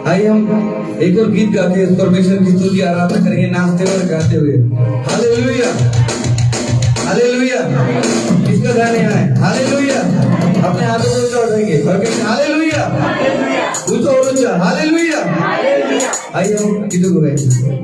आइए हम एक और गीत गाते हैं, परमेश्वर की स्तुति आराधना करेंगे नाचते हुए और गाते हुए। Hallelujah hallelujah. किसका गाने आए? हालेलुया। अपने हाथों को ऊंचा उठाएंगे और कहेंगे हालेलुया, ऊंचा और ऊंचा हालेलुया। आइए हम गीतों को गाएंगे।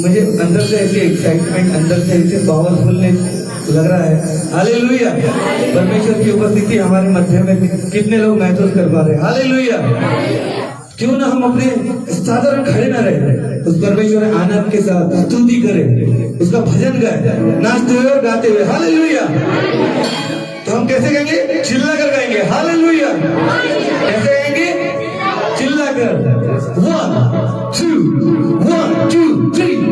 मुझे अंदर से ऐसी एक्साइटमेंट, अंदर से ऐसे पावरफुलनेस लग रहा है। हालेलुया, परमेश्वर की उपस्थिति हमारे मध्य में कितने लोग महसूस कर पा रहे हैं। हालेलुया, क्यों ना हम अपने साधारण खड़े ना रहे, उस परमेश्वर आनंद के साथ स्तुति करें, उसका भजन गाए, नाचते हुए और गाते हुए। हालेलुया, तो हम कैसे गाएंगे? चिल्ला कर गाएंगे। हालेलुया, कैसे गाएंगे? चिल्ला कर। 1 2 3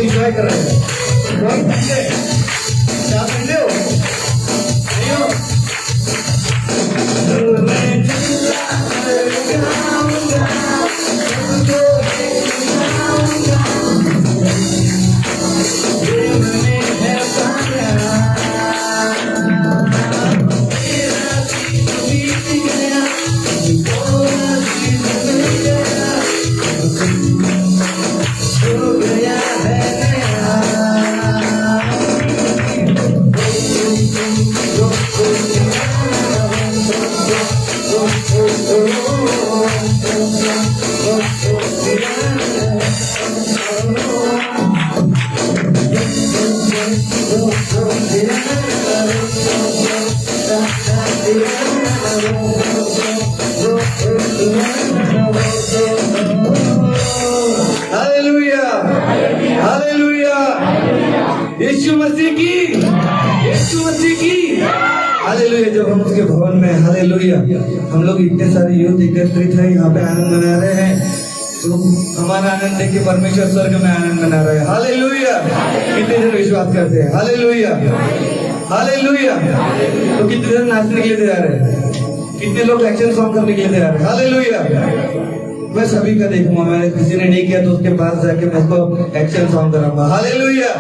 एंजॉय कर रहे हैं। ड्राइंग पीछे क्या पीछे हो हालेलुया, हालेलुया, यीशु मसीह की, यीशु मसीह की हालेलुया। जब हम उसके भवन में हालेलुया हम लोग इतने सारे यूथ एकत्रित हैं, यहाँ पे आनंद मना रहे हैं, तो हमारा आनंद देख के परमेश्वर स्वर्ग में आनंद मना रहे हैं। हालेलुया, कितने जन विश्वास करते हैं? Hallelujah, hallelujah. तो कितने जन नाचने के लिए तैयार है? कितने लोग एक्शन सॉन्ग करने के लिए तैयार है? हालेलुया। मैं सभी का देखूंगा, मैंने किसी ने नहीं किया तो उसके पास जाके मैं उसको एक्शन सॉन्ग कराऊंगा। Hallelujah,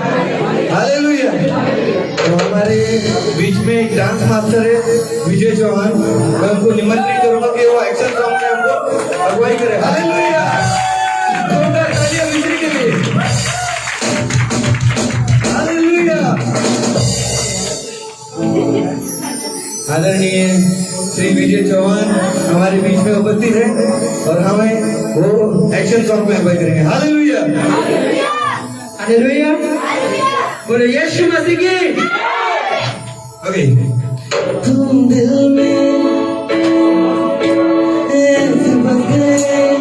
hallelujah. तो हमारे बीच में एक डांस मास्टर है विजय चौहान, मैं उनको निमंत्रित करूंगा कि वो एक्शन सॉन्ग में हमको अगुवाई करे। हालेलुया, जोरदार तालियां विजय के लिए। हालेलुया। आदरणीय श्री विजय चौहान हमारे बीच में उपस्थित है और हमें वो एक्शन सॉन्ग में अगुवाई करेंगे। हालेलुया, हालेलुया, बोलो यीशु मसीह की। ओके। तुम दिल में ऐसे बस गए,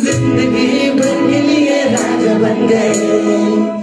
जिंदगी भर के लिए राजा बन गए।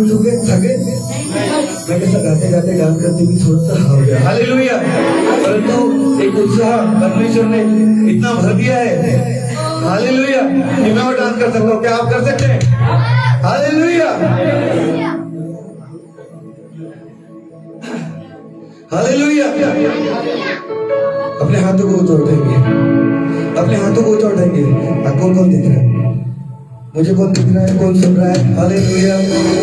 खुश हो गए, थके? मैं कैसा गाते गाते गान करते भी थोड़ा सा हो गया। हालेलुया। परंतु एक उत्साह परमेश्वर ने इतना भर दिया है, हालेलुया, कि मैं और डांस कर सकता हूँ। क्या आप कर सकते हैं? Hallelujah, hallelujah. अपने हाथों को ऊंचा उठाएंगे, अपने हाथों को ऊंचा उठाएंगे। कौन कौन दिख रहा है? मुझे कौन दिख रहा है? कौन सुन रहा है? हालेलुया।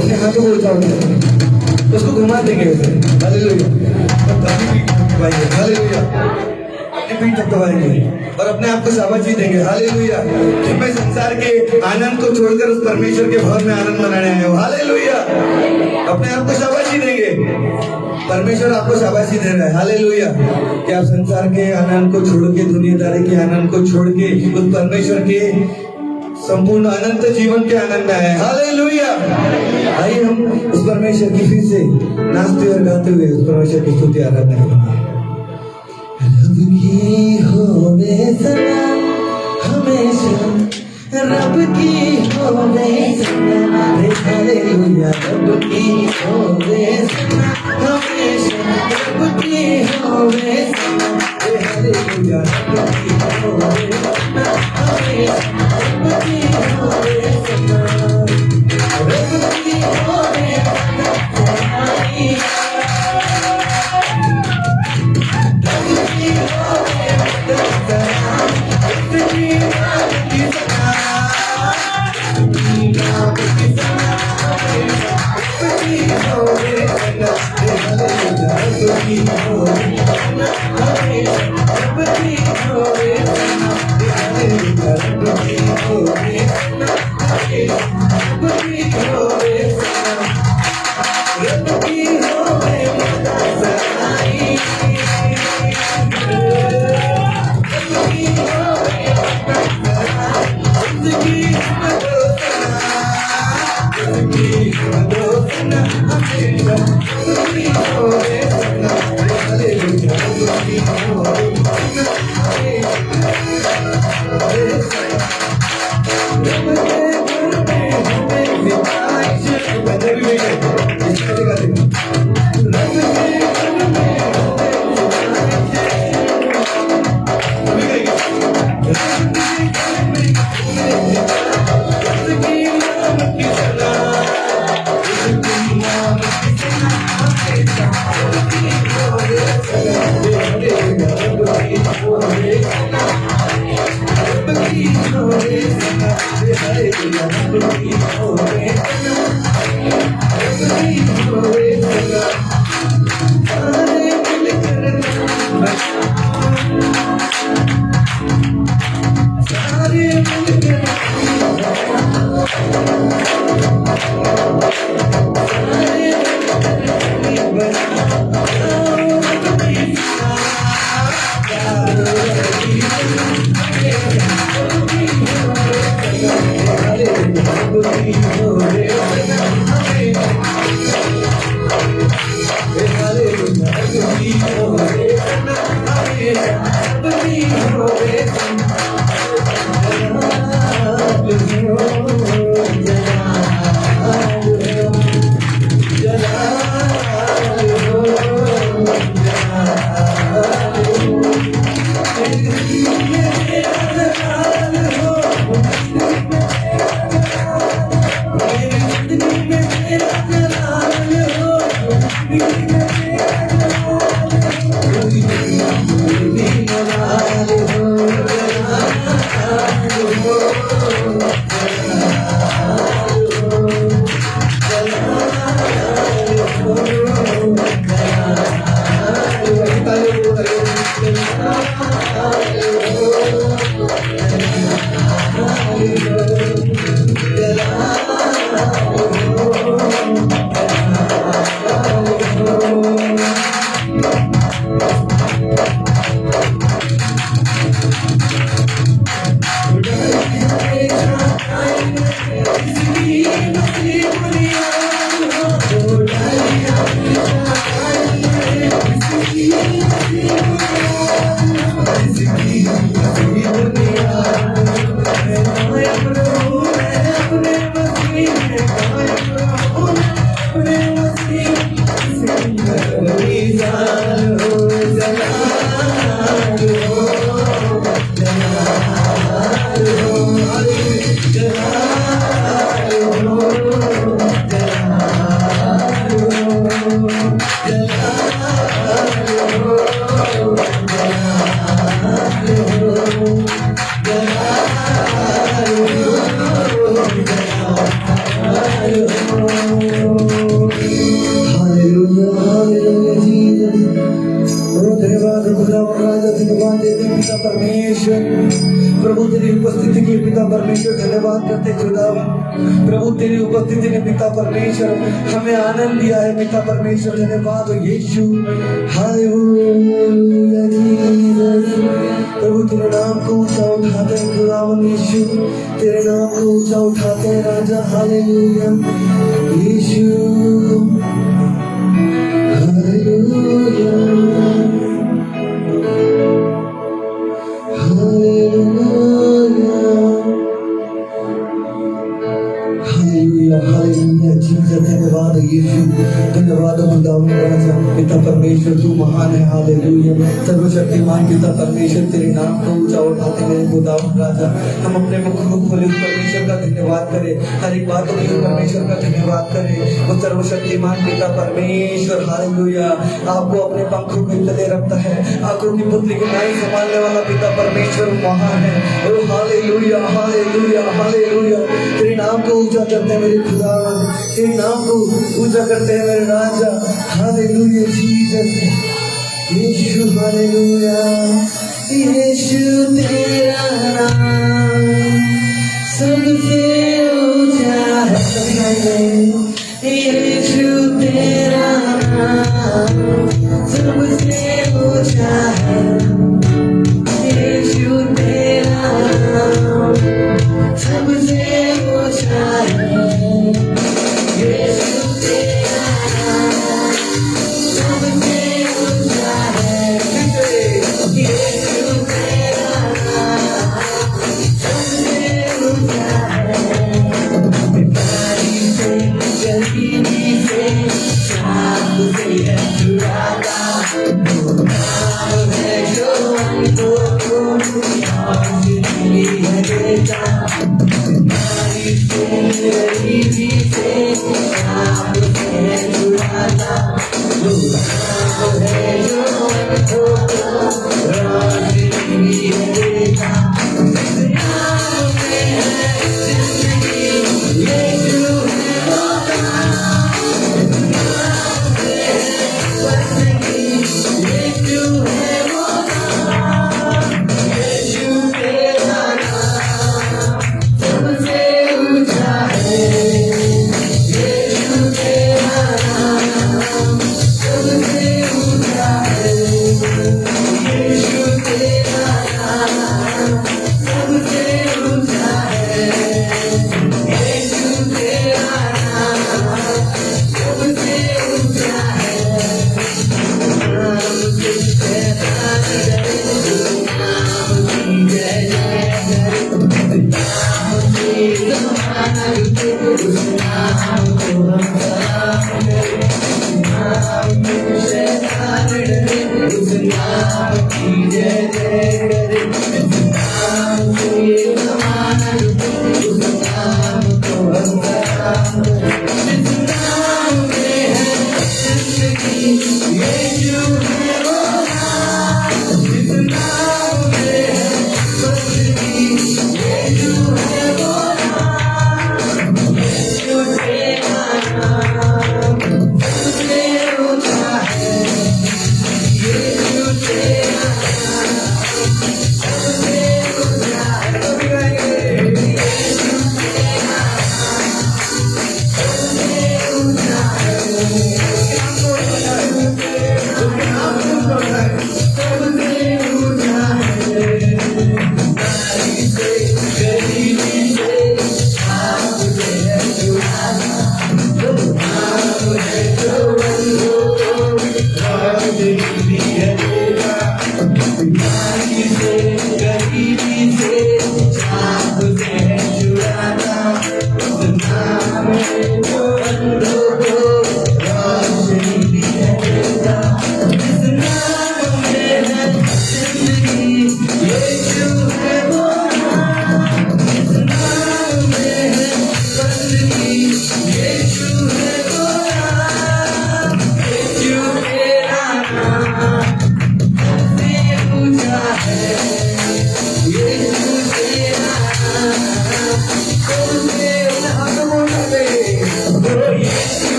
अपने हाथों को ऊंचा उठाएंगे, उसको घुमा देंगे ऐसे। Hallelujah, hallelujah. अपनी पीठ थपथपाएंगे और अपने आप को शाबाशी देंगे। हालेलुया। कि मैं संसार के आनंद को छोड़कर उस परमेश्वर के भवन में आनंद मनाने आया हूँ। हालेलुया। अपने आप को शाबाशी देंगे। परमेश्वर आपको शाबाशी दे रहा है। हालेलुया। कि आप संसार के आनंद को छोड़ के, दुनियादारी के आनंद को छोड़ के उस परमेश्वर के संपूर्ण अनंत जीवन के आनंद में आए। हालेलुया। आइए हम उस परमेश्वर की फिर से नाचते और गाते हुए उस परमेश्वर की स्तुति आराधना करें। रब की होवे सदा हमेशा, रब की होवे सदा, हालेलुया। रब की होवे सदा हमेशा, रब की होवे सदा, हालेलुया। रब की होवे सदा हमेशा, रब की होवे सदा, रब की होवे सदा। धन्यवाद करते खुदावन। प्रभु तेरी उपस्थिति में पिता परमेश्वर हमें आनंद दिया है। पिता परमेश्वर धन्यवाद हो यीशु। Hallelujah Jesus. प्रभु तेरे नाम को ऊंचा उठाते हैं खुदावन यीशु, तेरे नाम को ऊंचा उठाते हैं राजा। हालेलुया यीशु। Hallelujah hallelujah hallelujah hallelujah Jesus. धन्यवाद यीशु, धन्यवाद खुदावंद राजा। पिता परमेश्वर तू महान है। हालेलुया सर्वशक्तिमान पिता परमेश्वर तेरे नाम को ऊंचा उठाते हैं खुदावंद राजा। हम अपने मुख को खोले उस परमेश्वर का धन्यवाद करें, हर एक बात में उस परमेश्वर का धन्यवाद करें। वो सर्वशक्तिमान पिता परमेश्वर हालेलुया आपको अपने पंखों के तले रखता है। आंखों की पुतली की नाई संभालने वाला पिता परमेश्वर महान है। ओ हालेलुया हालेलुया हालेलुया। तेरे नाम को ऊंचा करते हैं मेरे खुदावन, तेरे नाम को ऊंचा करते हैं मेरे राजा। हालेलुया जीसस यीशु। हालेलुया यीशु तेरा नाम सबसे ऊंचा है। यीशु तेरा नाम सबसे ऊंचा है। यीशु तेरा नाम सबसे ऊंचा है। यीशु तेरा नाम सबसे ऊंचा है। यीशु तेरा नाम सबसे ऊंचा है। बीमारी से गरीबी से सांप से छुड़ाता वो नाम है जो हमको जिंदगी है देता। बीमारी से गरीबी से सांप से छुड़ाता वो नाम है जो हमको जिंदगी है देता। नाम में है जिंदगी यीशु है वो नाम। नाम में है बंदगी यीशु है वो नाम। यीशु तेरा नाम सबसे ऊंचा है। यीशु तेरा नाम सबसे ऊंचा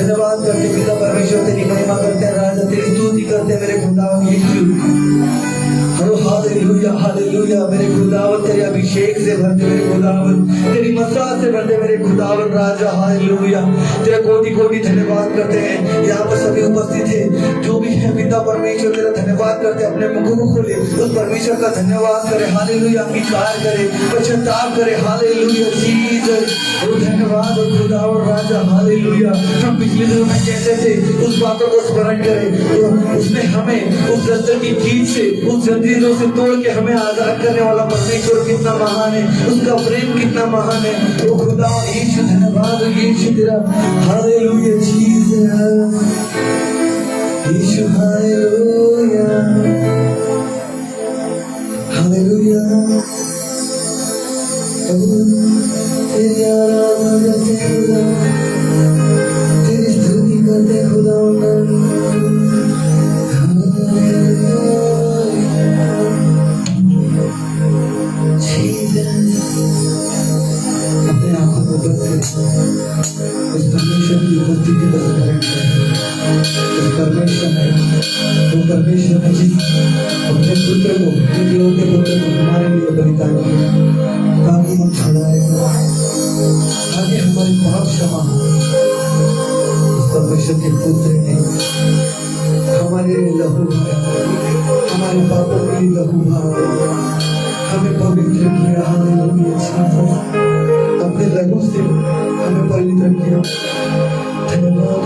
धन्यवाद करते पिता परमेश्वर, तेरी महिमा करते हैं राजा, तेरी स्तुति करते हैं मेरे खुदावन यीशु। हालेलुया हालेलुया मेरे खुदावन, तेरे अभिषेक से भरते मेरे खुदावन, तेरी मसाज से भरते मेरे खुदावन राजा। हालेलुया तेरा कोटि कोटि धन्यवाद करते हैं। यहाँ पर सभी उपस्थित है जो भी है पिता परमेश्वर, तेरा धन्यवाद करते, अपने मुखों को खोले, उस परमेश्वर का धन्यवाद करे। हालेलुया अंगीकार करे, पश्चाताप करे। हालेलुया जीसस धन्यवाद खुदावन राजा। हालेलुया हम पिछले दिनों में कैसे थे उस बातों को स्मरण करें, तो उसने हमें उस जंजीर की खींच से, उस जंजीरों से तोड़ के हमें आजाद करने वाला परमेश्वर कितना महान है, उसका प्रेम कितना महान है। वो खुदा यीशु धन्यवाद यीशु तेरा। हालेलुया जीसस यीशु हालेलुया हालेलुया तेरी आराधना करते, तेरी स्तुति करते खुदा। अपने आंखों को बंद करके उस परमेश्वर की उपस्थिति को स्मरण करें। उस परमेश्वर है, वो परमेश्वर है जिस अपने पुत्र को, इकलौते पुत्र को हमारे लिए बलिदान किया ताकि हम छुड़ाए, ताकि हमारे पाप क्षमा। उस परमेश्वर के पुत्र ने हमारे लहू भाई, हमारे पापों के लिए लहू भाई, हमें पवित्र किया। अपने लहू से हमें पवित्र किया। धन्यवाद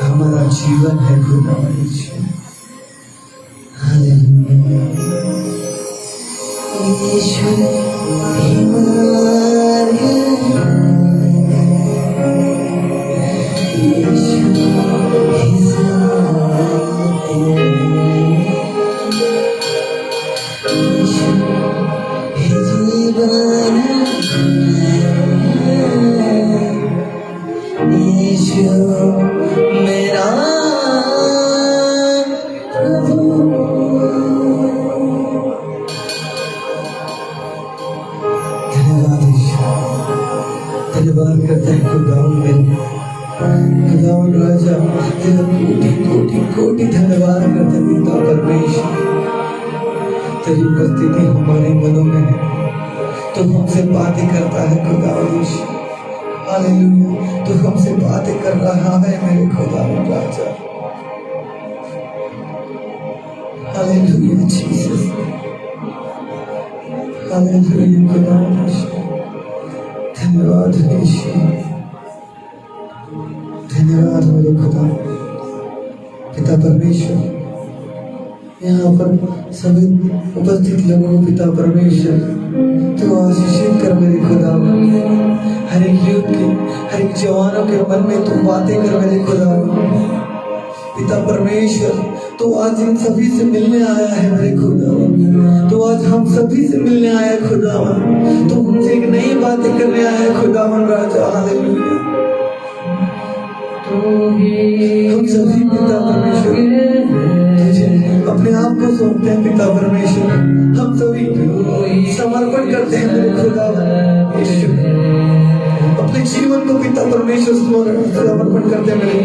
हमारा जीवन है खुदा। धन्यवाद करते हैं खुदावंद राजा, तेरा कोटि कोटि कोटि धन्यवाद करते हैं पिता परमेश्वर। तेरी उपस्थिति हमारे मनों में है, तो हमसे बातें करता है खुदावंद। हालेलुया, तो हमसे बातें कर रहा है मेरे खुदावंद राजा। हालेलुया जीसस, हालेलुया खुदावंद। धन्यवाद यीशु, धन्यवाद मेरे खुदा पिता परमेश्वर। यहाँ पर सभी उपस्थित लोगों को पिता परमेश्वर तो आशीषित कर मेरे खुदा। हर एक यूथ के, हर एक जवानों के मन में तू बातें कर मेरे खुदा। पिता परमेश्वर तो आज इन सभी से मिलने आया है मेरे खुदा। तो आज हम सभी से मिलने आया है खुदा। तो हमसे एक नई बातें करने आया है खुदा राजा। हालेलुया। हम सभी पिता परमेश्वर अपने आप को सौंपते हैं पिता परमेश्वर। हम सभी समर्पण करते हैं मेरे खुदा अपने जीवन को पिता परमेश्वर समर्पण करते हैं मेरे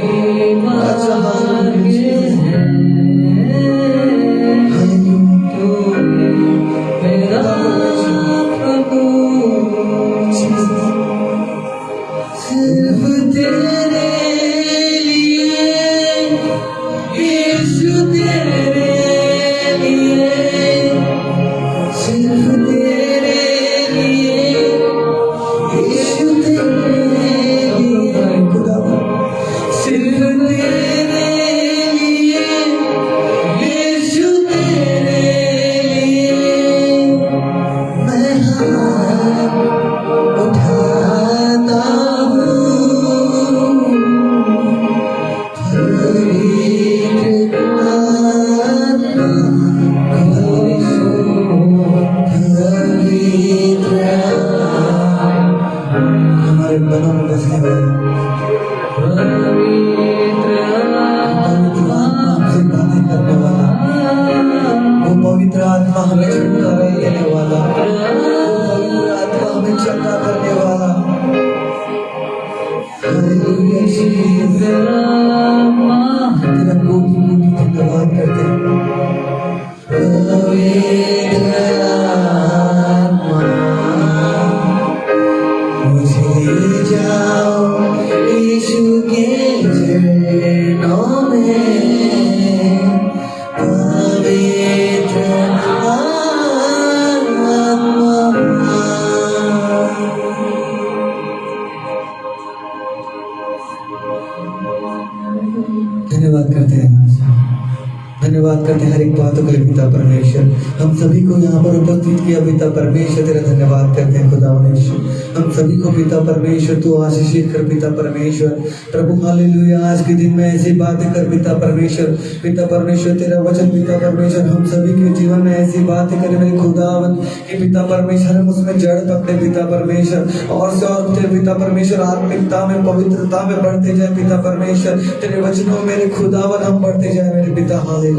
धन्यवाद करते हैं हर एक बातों के लिए पिता परमेश्वर। हम सभी को यहाँ पर उपस्थित किया पिता परमेश्वर, तेरा धन्यवाद करते हैं खुदा परमेश्वर। हम सभी को पिता परमेश्वर तू आशीषित कर पिता परमेश्वर। प्रभु हालेलुया। आज के दिन में ऐसी बातें कर पिता परमेश्वर। पिता परमेश्वर तेरा वचन पिता परमेश्वर हम सभी के जीवन में ऐसी बातें करे मेरे खुदावन कि पिता परमेश्वर हम उसमें जड़ पकड़े पिता परमेश्वर और से और तेरे पिता परमेश्वर आत्मिकता में पवित्रता में बढ़ते जाए पिता परमेश्वर। तेरे वचनों में मेरे खुदावन हम बढ़ते जाए मेरे पिता। हालेलुया।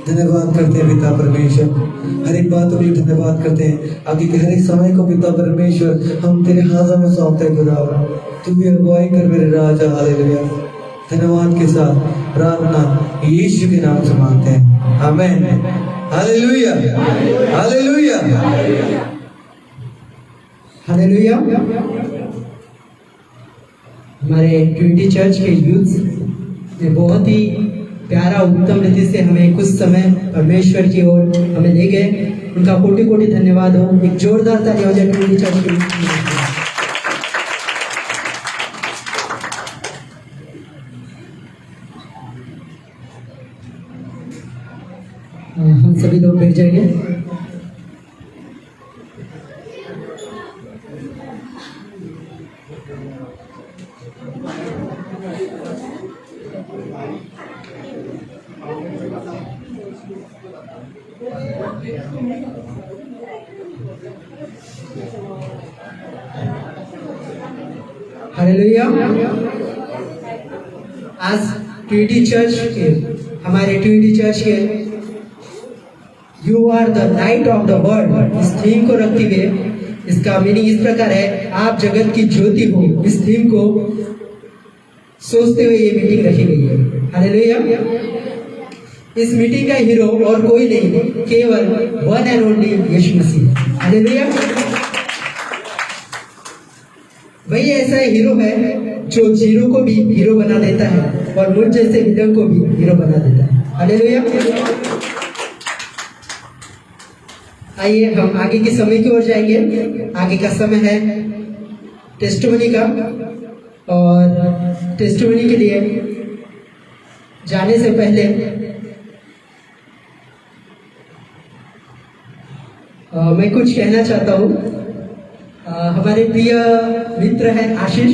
धन्यवाद करते हैं पिता परमेश्वर। हर एक बात के लिए धन्यवाद करते हैं। आगे के हर एक समय को पिता परमेश्वर हम तेरे हाथों में सौंपते हैं खुदा। तू भी अगुवाई कर मेरे राजा। हालेलुया। धन्यवाद के साथ प्रार्थना यीशु के नाम से मांगते हैं, आमीन। हालेलुया। हालेलुया। हालेलुया। हमारे ट्रिनिटी चर्च के यूथ ने बहुत ही प्यारा उत्तम रीति से हमें कुछ समय परमेश्वर की ओर हमें ले गए। उनका कोटि कोटि धन्यवाद हो। एक जोरदार ताली हो जाए ट्रिनिटी चर्च के लिए। हम सभी लोग बैठ जाएंगे। हालेलुया। आज ट्रिनिटी चर्च के हमारे ट्रिनिटी चर्च के you are the light of the world इस थीम को रखते हुए इसका मीनिंग इस प्रकार है, आप जगत की ज्योति हो। इस थीम को सोचते हुए ये मीटिंग रखी गई है। हालेलुया। इस मीटिंग का हीरो और कोई नहीं, केवल one and only Yeshu Masih. Hallelujah. वही ऐसा हीरो है जो जीरो को भी हीरो बना देता है और मुझ जैसे विलन को भी हीरो बना देता है। हालेलुया। आइए हम आगे के समय की ओर जाएंगे। आगे का समय है टेस्टिमनी का और टेस्टिमनी के लिए जाने से पहले मैं कुछ कहना चाहता हूँ। हमारे प्रिय मित्र हैं आशीष,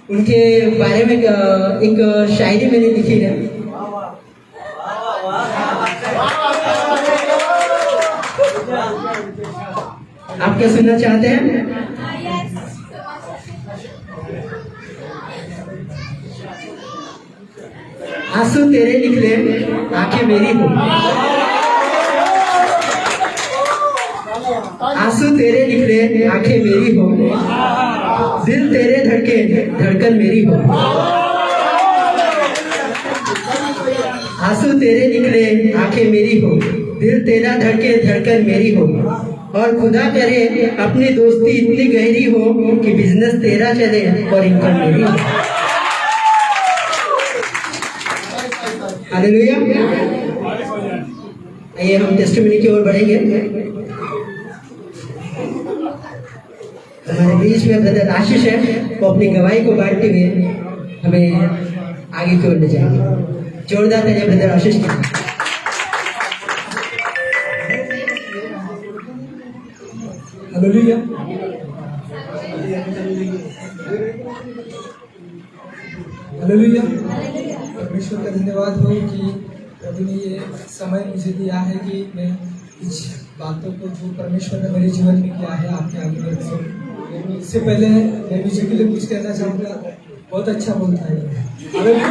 उनके बारे में एक शायरी मैंने लिखी है। आप क्या सुनना चाहते हैं? आंसू तेरे निकले आंखें मेरी हो, आंसू तेरे निकले आंखें मेरी हो, दिल तेरे धड़के धड़कन मेरी हो। आंसू तेरे निकले आंखें मेरी हो, दिल तेरा धड़के धड़कन मेरी हो, और खुदा करे अपनी दोस्ती इतनी गहरी हो कि बिजनेस तेरा चले और इनकम मेरी हो। हालेलुया। आइए हम टेस्टिमनी की ओर बढ़ेंगे। हमारे बीच में ब्रदर आशीष है, वो अपनी गवाही को बांटते हुए हमें आगे की ओर ले जाएंगे। जोरदार तालियां ब्रदर आशीष की। हालेलुया। हालेलुया। परमेश्वर का धन्यवाद हो कि प्रभु ने ये समय मुझे दिया है कि मैं कुछ बातों को जो परमेश्वर ने मेरे जीवन में किया है आपके आगे बढ़ सकूं। इससे पहले मैं मुझे के लिए कुछ कहना चाहूँगा। बहुत अच्छा बोलता है। हालेलुया।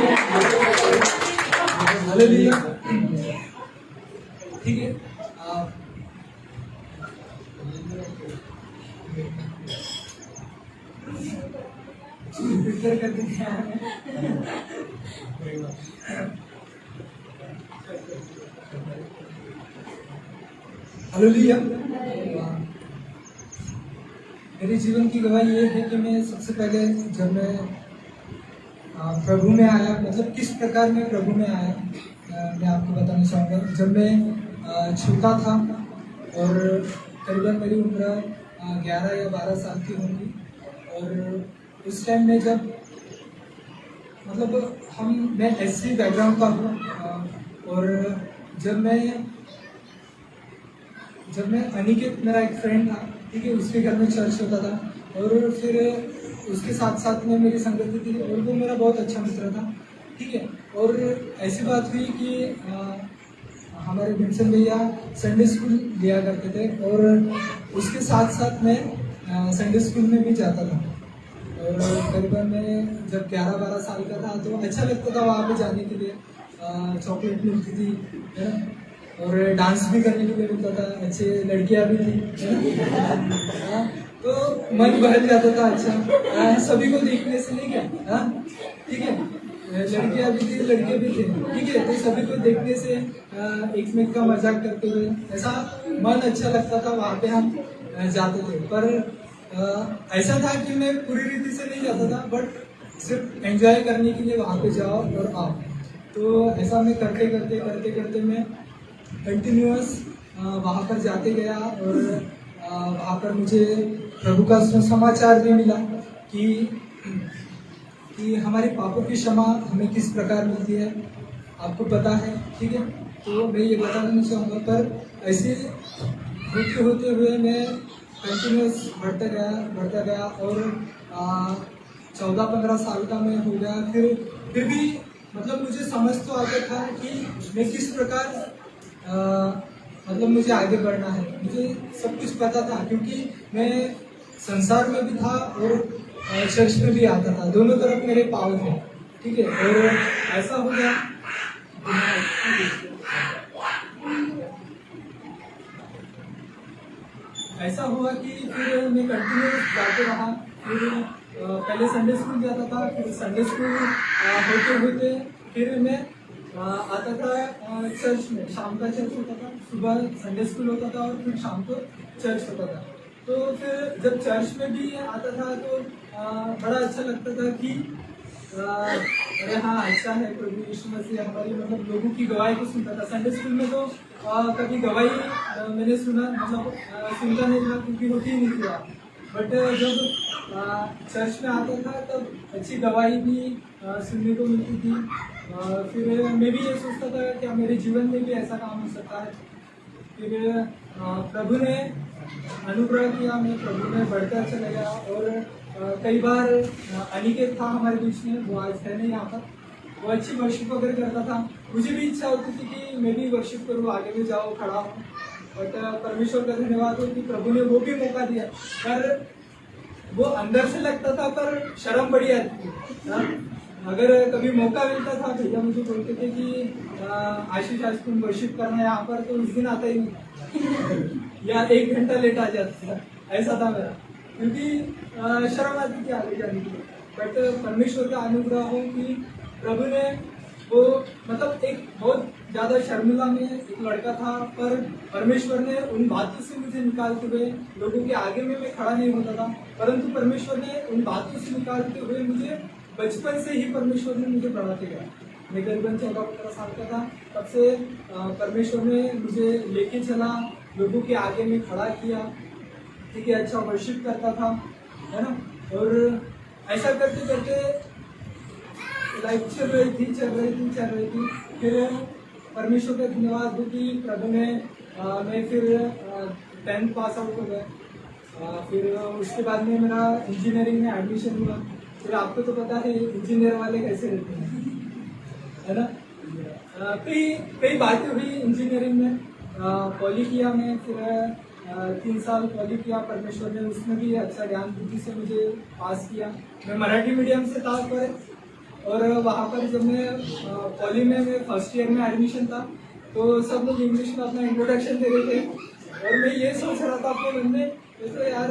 हालेलुया। ठीक है। कर हालेलुया। मेरे जीवन की गवाही ये है कि मैं सबसे पहले जब मैं प्रभु में आया, मतलब किस प्रकार मैं प्रभु में आया, मैं आपको बताना चाहूँगा। जब मैं छोटा था और करीबन मेरी उम्र 11 या 12 साल की होगी, और उस टाइम में जब मतलब मैं एससी बैकग्राउंड का हूँ, और जब मैं अनिकेत मेरा एक फ्रेंड था, ठीक है, उसके घर में चर्च होता था, और फिर उसके साथ साथ में मेरी संगति थी, और वो मेरा बहुत अच्छा मित्र था, ठीक है। और ऐसी बात हुई कि हमारे भीमसेन भैया संडे स्कूल दिया करते थे, और उसके साथ साथ मैं संडे स्कूल में भी जाता था। और करीबन मैं जब 11-12 साल का था तो अच्छा लगता था वहाँ पे जाने के लिए। चॉकलेट मिलती थी, है ना, और डांस भी करने के लिए मिलता था, अच्छे लड़कियाँ भी थी, है ना, तो मन बहल जाता था। अच्छा, सभी को देखने से नहीं क्या, ठीक है, लड़कियाँ भी थी लड़के भी थे, ठीक है, तो सभी को देखने से एक में का मजाक करते हुए ऐसा मन अच्छा लगता था। वहाँ पे हम जाते थे, पर ऐसा था कि मैं पूरी रीति से नहीं जाता था, बट सिर्फ एंजॉय करने के लिए वहाँ पे जाओ और आओ। तो ऐसा मैं करते करते मैं कंटिन्यूअस वहाँ पर जाते गया, और वहाँ पर मुझे प्रभु का समाचार भी मिला कि हमारे पापों की क्षमा हमें किस प्रकार मिलती है, आपको पता है, ठीक है। तो मैं ये बताना चाहूँगा, पर ऐसे होते हुए मैं कंटिन्यूस बढ़ता गया और 14-15 साल का मैं हो गया। फिर भी मतलब मुझे समझ तो आता था कि मैं किस प्रकार मतलब मुझे आगे बढ़ना है। मुझे सब कुछ पता था, क्योंकि मैं संसार में भी था और चर्च में भी आता था, दोनों तरफ मेरे पाँव थे, ठीक है। और ऐसा हो गया, ऐसा हुआ कि फिर मैं कंटिन्यूस जाते रहा। फिर पहले संडे स्कूल जाता था, फिर संडे स्कूल होते फिर मैं आता था चर्च में। शाम का चर्च होता था, सुबह संडे स्कूल होता था और फिर शाम को चर्च होता था। तो फिर जब चर्च में भी आता था तो बड़ा अच्छा लगता था कि अरे हाँ, अच्छा है, प्रभु यीशु मसीह हमारी मतलब लोगों की गवाही को सुनता था। संडे स्कूल में तो कभी गवाही मैंने सुना मतलब सुनता नहीं था, क्योंकि होती ही नहीं थी। बट जब चर्च में आता था तब अच्छी गवाही भी सुनने को मिलती थी। फिर मैं भी ये सोचता था कि मेरे जीवन में भी ऐसा काम हो सकता है। फिर प्रभु ने अनुग्रह किया, मैं प्रभु में बढ़ता चला गया। और कई बार अनिकेत था हमारे बीच में, वो आज है नहीं यहाँ पर। वो अच्छी वर्शिप वगैरह करता था, मुझे भी इच्छा होती थी कि मैं भी वर्शिप करूँ, आगे भी जाऊँ, खड़ा हूँ। बट परमेश्वर का धन्यवाद हो कि प्रभु ने वो भी मौका दिया। पर वो अंदर से लगता था, पर शर्म बड़ी आती थी। अगर कभी मौका मिलता था, भैया मुझे बोलते थे कि आशीष आज तुम वर्शिप करना है यहाँ पर, तो उस दिन आता ही नहीं या 1 घंटा लेट आ जाता था, ऐसा था मेरा, क्योंकि शर्म आती थी आगे जाने के लिए। बट परमेश्वर का अनुग्रह हो कि प्रभु ने वो मतलब एक बहुत ज़्यादा शर्मिला में एक लड़का था, पर परमेश्वर ने उन बातों से मुझे निकालते हुए, लोगों के आगे में मैं खड़ा नहीं होता था, परंतु परमेश्वर ने उन बातों से निकालते हुए मुझे बचपन से ही परमेश्वर ने मुझे बढ़ाते गया। मैं करीबन 14-15 साल का था, तब से परमेश्वर ने मुझे लेके चला, लोगों के आगे में खड़ा किया, ठीक है, अच्छा वर्शिप करता था, है ना। और ऐसा करते करते लाइफ चल रही थी। फिर परमेश्वर का धन्यवाद हो कि प्रभु ने मैं फिर 10th पास आउट हो गया। फिर उसके बाद में मेरा इंजीनियरिंग में एडमिशन हुआ। फिर आपको तो पता है इंजीनियर वाले कैसे रहते हैं, है ना। कई बातें हुई इंजीनियरिंग में। पॉली किया मैं, फिर 3 साल पॉली किया। परमेश्वर ने उसमें भी अच्छा ज्ञान बुद्धि से मुझे पास किया। मैं मराठी मीडियम से था पर, और वहाँ पर जब मैं पॉली में मैं फर्स्ट ईयर में एडमिशन था, तो सब लोग इंग्लिश में अपना इंट्रोडक्शन दे रहे थे। और मैं ये सोच रहा था अपने मन में, जैसे यार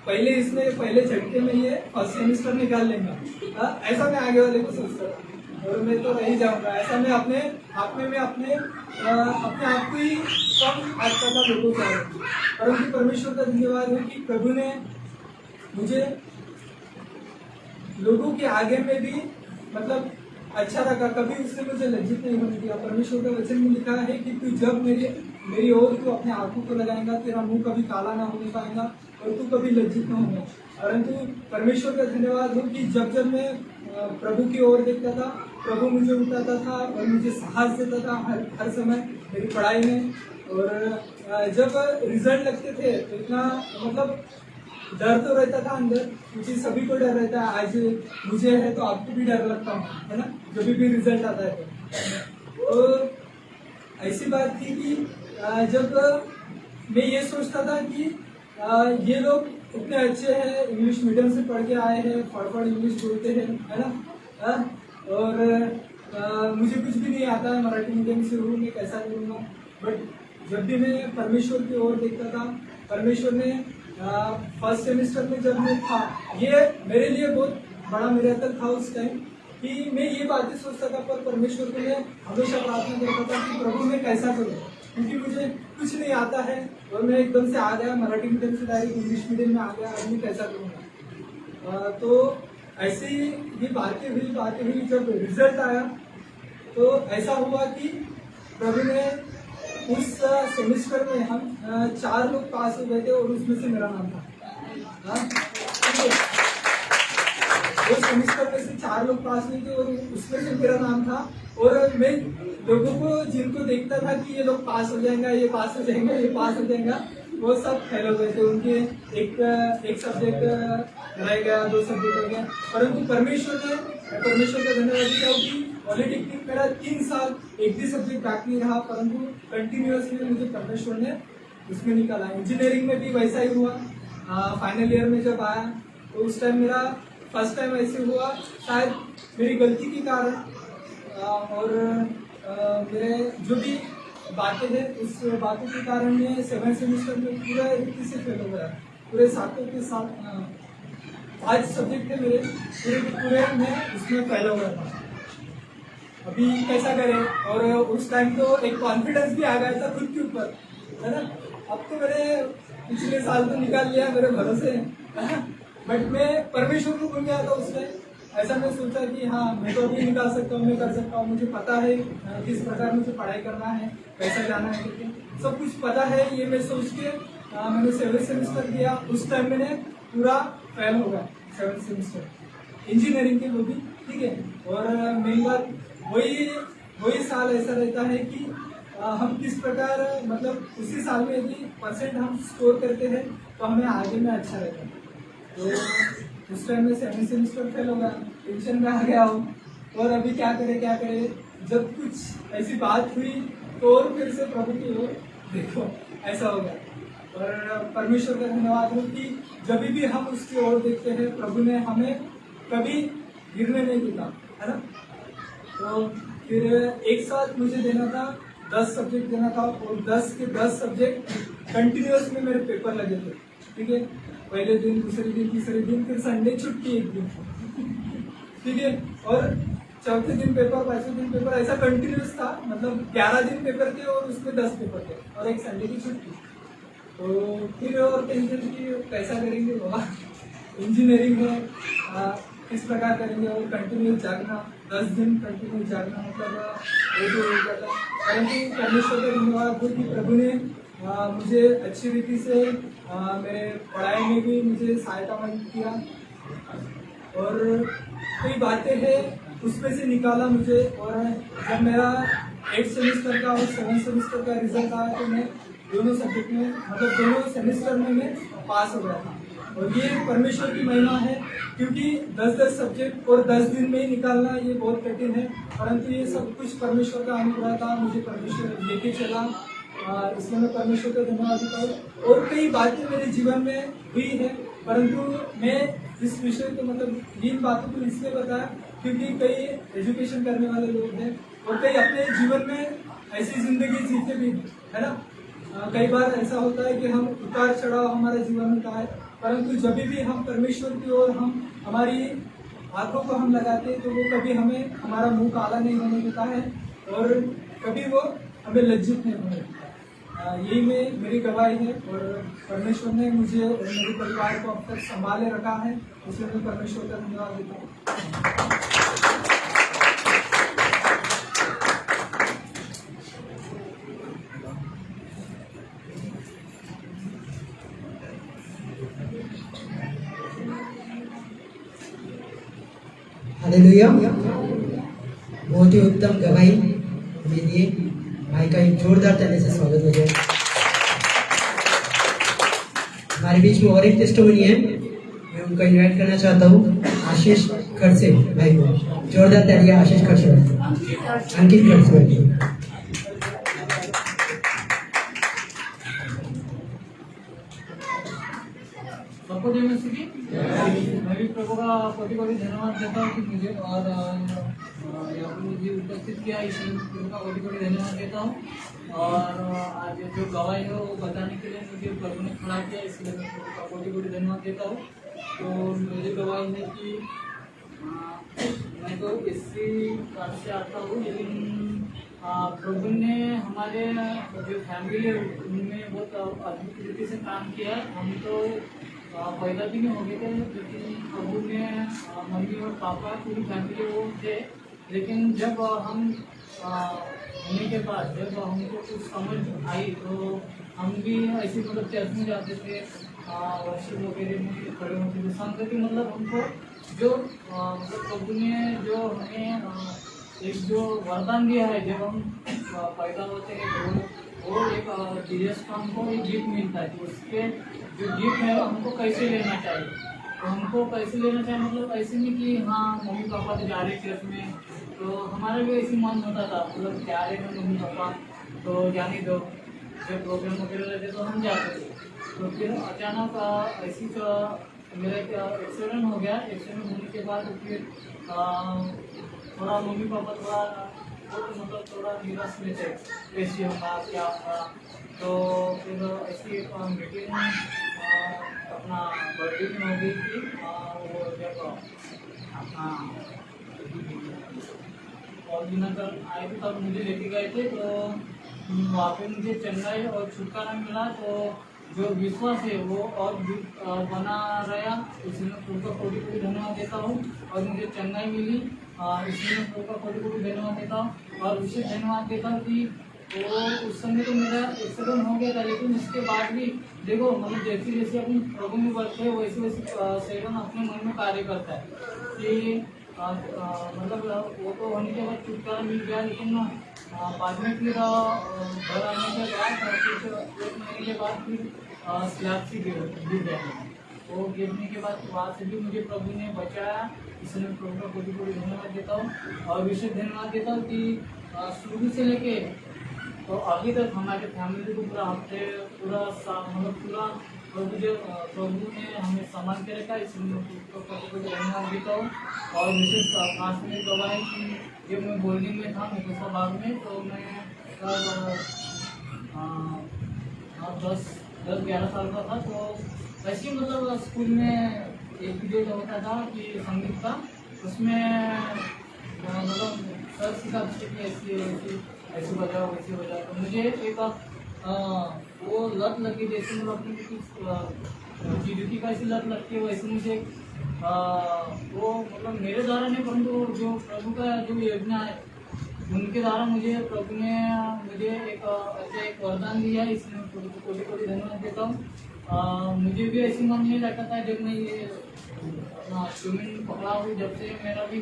पहले झटके में ये फर्स्ट सेमिस्टर निकाल लेंगे, ऐसा मैं आगे वाले को सोचता था। और मैं तो रह ही जाऊँगा, ऐसा मैं अपने आप को ही कम आजकल था लोगों को। परंतु परमेश्वर का धन्यवाद है कि प्रभु ने मुझे लोगों के आगे में भी मतलब अच्छा लगा, कभी उससे मुझे लज्जित नहीं होने दिया। परमेश्वर का वचन में लिखा है कि तू जब मेरी ओर तू अपने आंखों को लगाएगा, तेरा मुंह कभी काला ना होने पाएगा और तू कभी लज्जित ना होगा। परंतु परमेश्वर का धन्यवाद हो कि जब मैं प्रभु की ओर देखता था, प्रभु मुझे उठाता था और मुझे साहस देता था हर समय मेरी पढ़ाई में। और जब रिजल्ट लगते थे तो इतना मतलब डर तो रहता था अंदर, क्योंकि सभी को डर रहता है। आज मुझे है तो आपको भी डर लगता है ना, जब भी रिजल्ट आता है तो ऐसी बात थी कि जब मैं ये सोचता था कि ये लोग इतने अच्छे हैं, इंग्लिश मीडियम से पढ़ के आए हैं, फटाफट इंग्लिश बोलते हैं, है ना। और मुझे कुछ भी नहीं आता है, मराठी मीडियम से हूँ, मैं कैसा करूँगा। बट जब भी मैं परमेश्वर की ओर देखता था, परमेश्वर ने फर्स्ट सेमेस्टर में जब मैं था, ये मेरे लिए बहुत बड़ा मिरेकल था उस टाइम कि मैं ये बातें सोचता था, पर परमेश्वर को मैं हमेशा प्रार्थना करता था कि प्रभु मैं कैसा करूँ, क्योंकि मुझे कुछ नहीं आता है और मैं एकदम से आ गया मराठी मीडियम से डायरेक्ट इंग्लिश मीडियम में आ गया, अब मैं कैसा करूँगा। तो ऐसी ये बातें हुई। जब रिजल्ट आया तो ऐसा हुआ कि प्रभु ने उस सेमेस्टर में हम 4 लोग पास हो गए थे और उसमें से मेरा नाम था। उस सेमेस्टर में से 4 लोग पास हुए थे और उसमें से मेरा नाम था। और मैं लोगों को जिनको देखता था कि ये लोग पास हो जाएगा, ये पास हो जाएगा, ये पास हो जाएगा, वो सब फेल हो गए थे। उनके एक सब्जेक्ट रह गया, 2 सब्जेक्ट हो गया। परंतु परमेश्वर का धन्यवाद किया कि पॉलिटेक्निक मेरा 3 साल एक भी सब्जेक्ट बैक नहीं रहा, परंतु कंटिन्यूअसली मुझे परमेश्वर ने उसमें निकाला। इंजीनियरिंग में भी वैसा ही हुआ। फाइनल ईयर में जब आया तो उस टाइम मेरा फर्स्ट टाइम ऐसे हुआ, शायद मेरी गलती के कारण और मेरे जो भी बातें हैं उस बातों के कारण मैं 7 सेमेस्टर में पूरा रीति से फेल हो गया। पूरे 7 के साथ 5 सब्जेक्ट थे मेरे, पूरे में उसमें फेल हो गया था। अभी कैसा करें। और उस टाइम तो एक कॉन्फिडेंस भी आ गया था खुद के ऊपर, है ना। अब तो मैंने पिछले साल तो निकाल लिया मेरे भरोसे, है ना। बट मैं परमेश्वर को भूल गया था उस टाइम। ऐसा मैं सोचा कि हाँ मैं तो अभी निकाल सकता हूँ, मैं कर सकता हूँ, मुझे पता है किस प्रकार मुझे पढ़ाई करना है, कैसा जाना है करके सब कुछ पता है। ये मैं सोच के मैंने 7 सेमेस्टर दिया। उस टाइम मैंने पूरा फेल हो गया। 7th सेमेस्टर इंजीनियरिंग के वो भी, ठीक है। और मेन बात वही साल ऐसा रहता है कि हम किस प्रकार मतलब उसी साल में यदि परसेंट हम स्कोर करते हैं तो हमें आगे में अच्छा रहता है। तो उस टाइम में 7th सेमेस्टर फेल होगा, टेंशन में आ गया हूँ और अभी क्या करे। जब कुछ ऐसी बात हुई तो और फिर से प्रभु की ओर देखो, ऐसा हो गया। और परमेश्वर का धन्यवाद हो कि जब भी हम उसकी ओर देखते हैं प्रभु ने हमें कभी गिरने नहीं दिया, है ना। तो फिर एक साथ मुझे देना था 10 सब्जेक्ट देना था और 10 के 10 सब्जेक्ट कंटिन्यूअस में मेरे पेपर लगे थे, ठीक है। पहले दिन, दूसरे दिन, तीसरे दिन, फिर संडे छुट्टी एक दिन, ठीक है। और चौथे दिन पेपर, पांचवें दिन पेपर, ऐसा कंटिन्यूस था। मतलब 11 दिन पेपर थे और उसमें 10 पेपर थे और एक संडे की छुट्टी। तो फिर और टेंशन की कैसा करेंगे बाबा, इंजीनियरिंग है, किस प्रकार करेंगे। और कंटिन्यूस जागना, 10 दिन कंटिन्यूस जागना, मतलब एक हो जाता। परंतु परमेश्वर का धन्यवाद हो कि प्रभु ने मुझे अच्छी रीति से मेरे पढ़ाई में भी मुझे सहायता मदद किया और कई बातें हैं उसमें से निकाला मुझे। और जब मेरा 8th सेमेस्टर का और 7th सेमेस्टर का रिजल्ट आया तो मैं दोनों सब्जेक्ट में, मतलब दोनों सेमेस्टर में मैं पास हो गया था। और ये परमेश्वर की महिमा है, क्योंकि 10-10 सब्जेक्ट और 10 दिन में ही निकालना ये बहुत कठिन है, परंतु ये सब कुछ परमेश्वर का अनुग्रह था, मुझे परमेश्वर लेके चला। इसलिए मैं परमेश्वर का धन्यवाद देता हूँ। और कई बातें मेरे जीवन में हुई है, परंतु मैं इस विषय को, मतलब इन बातों को इसलिए बताया क्योंकि कई एजुकेशन करने वाले लोग हैं और कई अपने जीवन में ऐसी जिंदगी जीते भी, है ना। कई बार ऐसा होता है कि हम उतार चढ़ाव हमारे जीवन में का है, परंतु जब भी हम परमेश्वर की ओर हम हमारी आंखों को हम लगाते हैं तो वो कभी हमें, हमारा मुंह काला नहीं होने देता है और कभी वो हमें लज्जित नहीं होने देता। यही मेरी गवाही है। और परमेश्वर ने मुझे और मेरे परिवार को अब तक संभाले रखा है, इसलिए मैं परमेश्वर का धन्यवाद देता हूँ। हालेलुया। बहुत ही उत्तम गवाही दे दिए। भाई का एक जोरदार ताली से स्वागत हो जाए। हमारे बीच में और एक टेस्टिमनी है, मैं उनको इनवाइट करना चाहता हूँ, आशीष खड़से भाई को। जोरदार ताली आशीष खड़से भाई, अंकित खड़से भाई। सबको जय मसीह की। मैं भी प्रभु का कोटि कोटि धन्यवाद देता हूँ कि मुझे और यहाँ पर मुझे उपस्थित किया, इसलिए प्रभु का कोटि कोटि धन्यवाद देता हूँ। और आज जो गवाही है वो बताने के लिए मुझे प्रभु ने खड़ा किया, इसलिए मैं प्रभु का कोटि कोटि धन्यवाद देता हूँ। तो मेरी गवाही है कि मैं तो एससी कार्ड से आता हूँ, लेकिन प्रभु ने हमारे जो फैमिली है उनमें बहुत अद्भुत रीति से काम किया। हम तो पैदा भी नहीं हो गए थे, लेकिन प्रभु ने मम्मी और पापा पूरी फैमिली वो थे। लेकिन जब हम होने के बाद जब हमको कुछ समझ आई तो हम भी ऐसी मतलब चर्च में जाते थे, वर्शिप वगैरह में खड़े होते थे। संगति मतलब हमको जो मतलब प्रभु ने जो हमें एक जो वरदान दिया है, जब हम पैदा होते हैं तो वो एक जीसस का हमको एक गिफ्ट मिलता है। तो उसके जो गिफ्ट है हमको कैसे लेना चाहिए, तो हमको कैसे लेना चाहिए मतलब ऐसे नहीं कि हाँ मम्मी पापा तो जा रहे चर्च में, तो हमारा भी ऐसे मन होता था, मतलब जा रहे हैं मम्मी पापा तो जाने दो, जब प्रोग्राम वगैरह रहते तो हम जाते थे। तो फिर अचानक ऐसी का मेरा एक एक्सीडेंट हो गया। एक्सीडेंट होने के बाद फिर थोड़ा मम्मी पापा थोड़ा मतलब थोड़ा निराश में थे, कैसे होगा क्या होगा। तो फिर ऐसी मीटिंग अपना बर्थडे में हो गई थी, वो जब अपना और दिनकर आए थे तब मुझे लेके गए थे। तो वहाँ पे मुझे चेन्नई और छुटकारा मिला। तो जो विश्वास है वो और बना रहा, इसलिए मैं का कोटि कोटि धन्यवाद देता हूँ। और मुझे चेन्नई मिली, इसलिए मैं का कोटि कोटि धन्यवाद देता हूँ। और विशेष धन्यवाद देता हूँ कि तो उस समय तो मेरा एक्सीडेंट हो गया था, लेकिन उसके बाद भी देखो मतलब जैसे जैसे अपन प्रभु में बढ़ते हैं वैसे वैसे शैतान अपने मन में कार्य करता है कि मतलब वो तो होने के बाद छुटकारा मिल गया, लेकिन बाद में फिर घर आने के बाद कुछ 1 महीने के बाद फिर स्लैब से गिर गया। तो गिरने के बाद वहाँ से भी मुझे प्रभु ने बचाया, इसलिए प्रभु का कोटि कोटि धन्यवाद देता हूँ। और विशेष धन्यवाद देता हूँ कि शुरू से लेके तो अभी तक हमारे फैमिली को पूरा हफ्ते मतलब पूरा प्रभु ने हमें संभाल के रखा, इसलिए मैं उसको कोटि कोटि धन्यवाद देता हूँ। और विशेष खास में गवाह है कि जब मैं बोर्डिंग में था मुकेशा बाग में, तो मैं 10-11 साल का था। तो वैसे ही मतलब स्कूल में एक पीरियड होता था कि संगीत का, उसमें मतलब सर सिखाते थे कि ऐसे बजाओ वैसे बजाओ। तो मुझे एक वो लत लगी, जैसे मतलब अपनी कुछ चीज़ों की कैसी लत लगती है वैसे मुझे वो मतलब मेरे द्वारा नहीं परंतु जो प्रभु का जो योजना है उनके द्वारा मुझे प्रभु ने मुझे एक वरदान दिया है, इसलिए कोटि कोटि धन्यवाद देता हूँ। मुझे भी ऐसी मन नहीं लगता था जब मैं ये स्विमिंग पकड़ा हूँ, जब से मेरा भी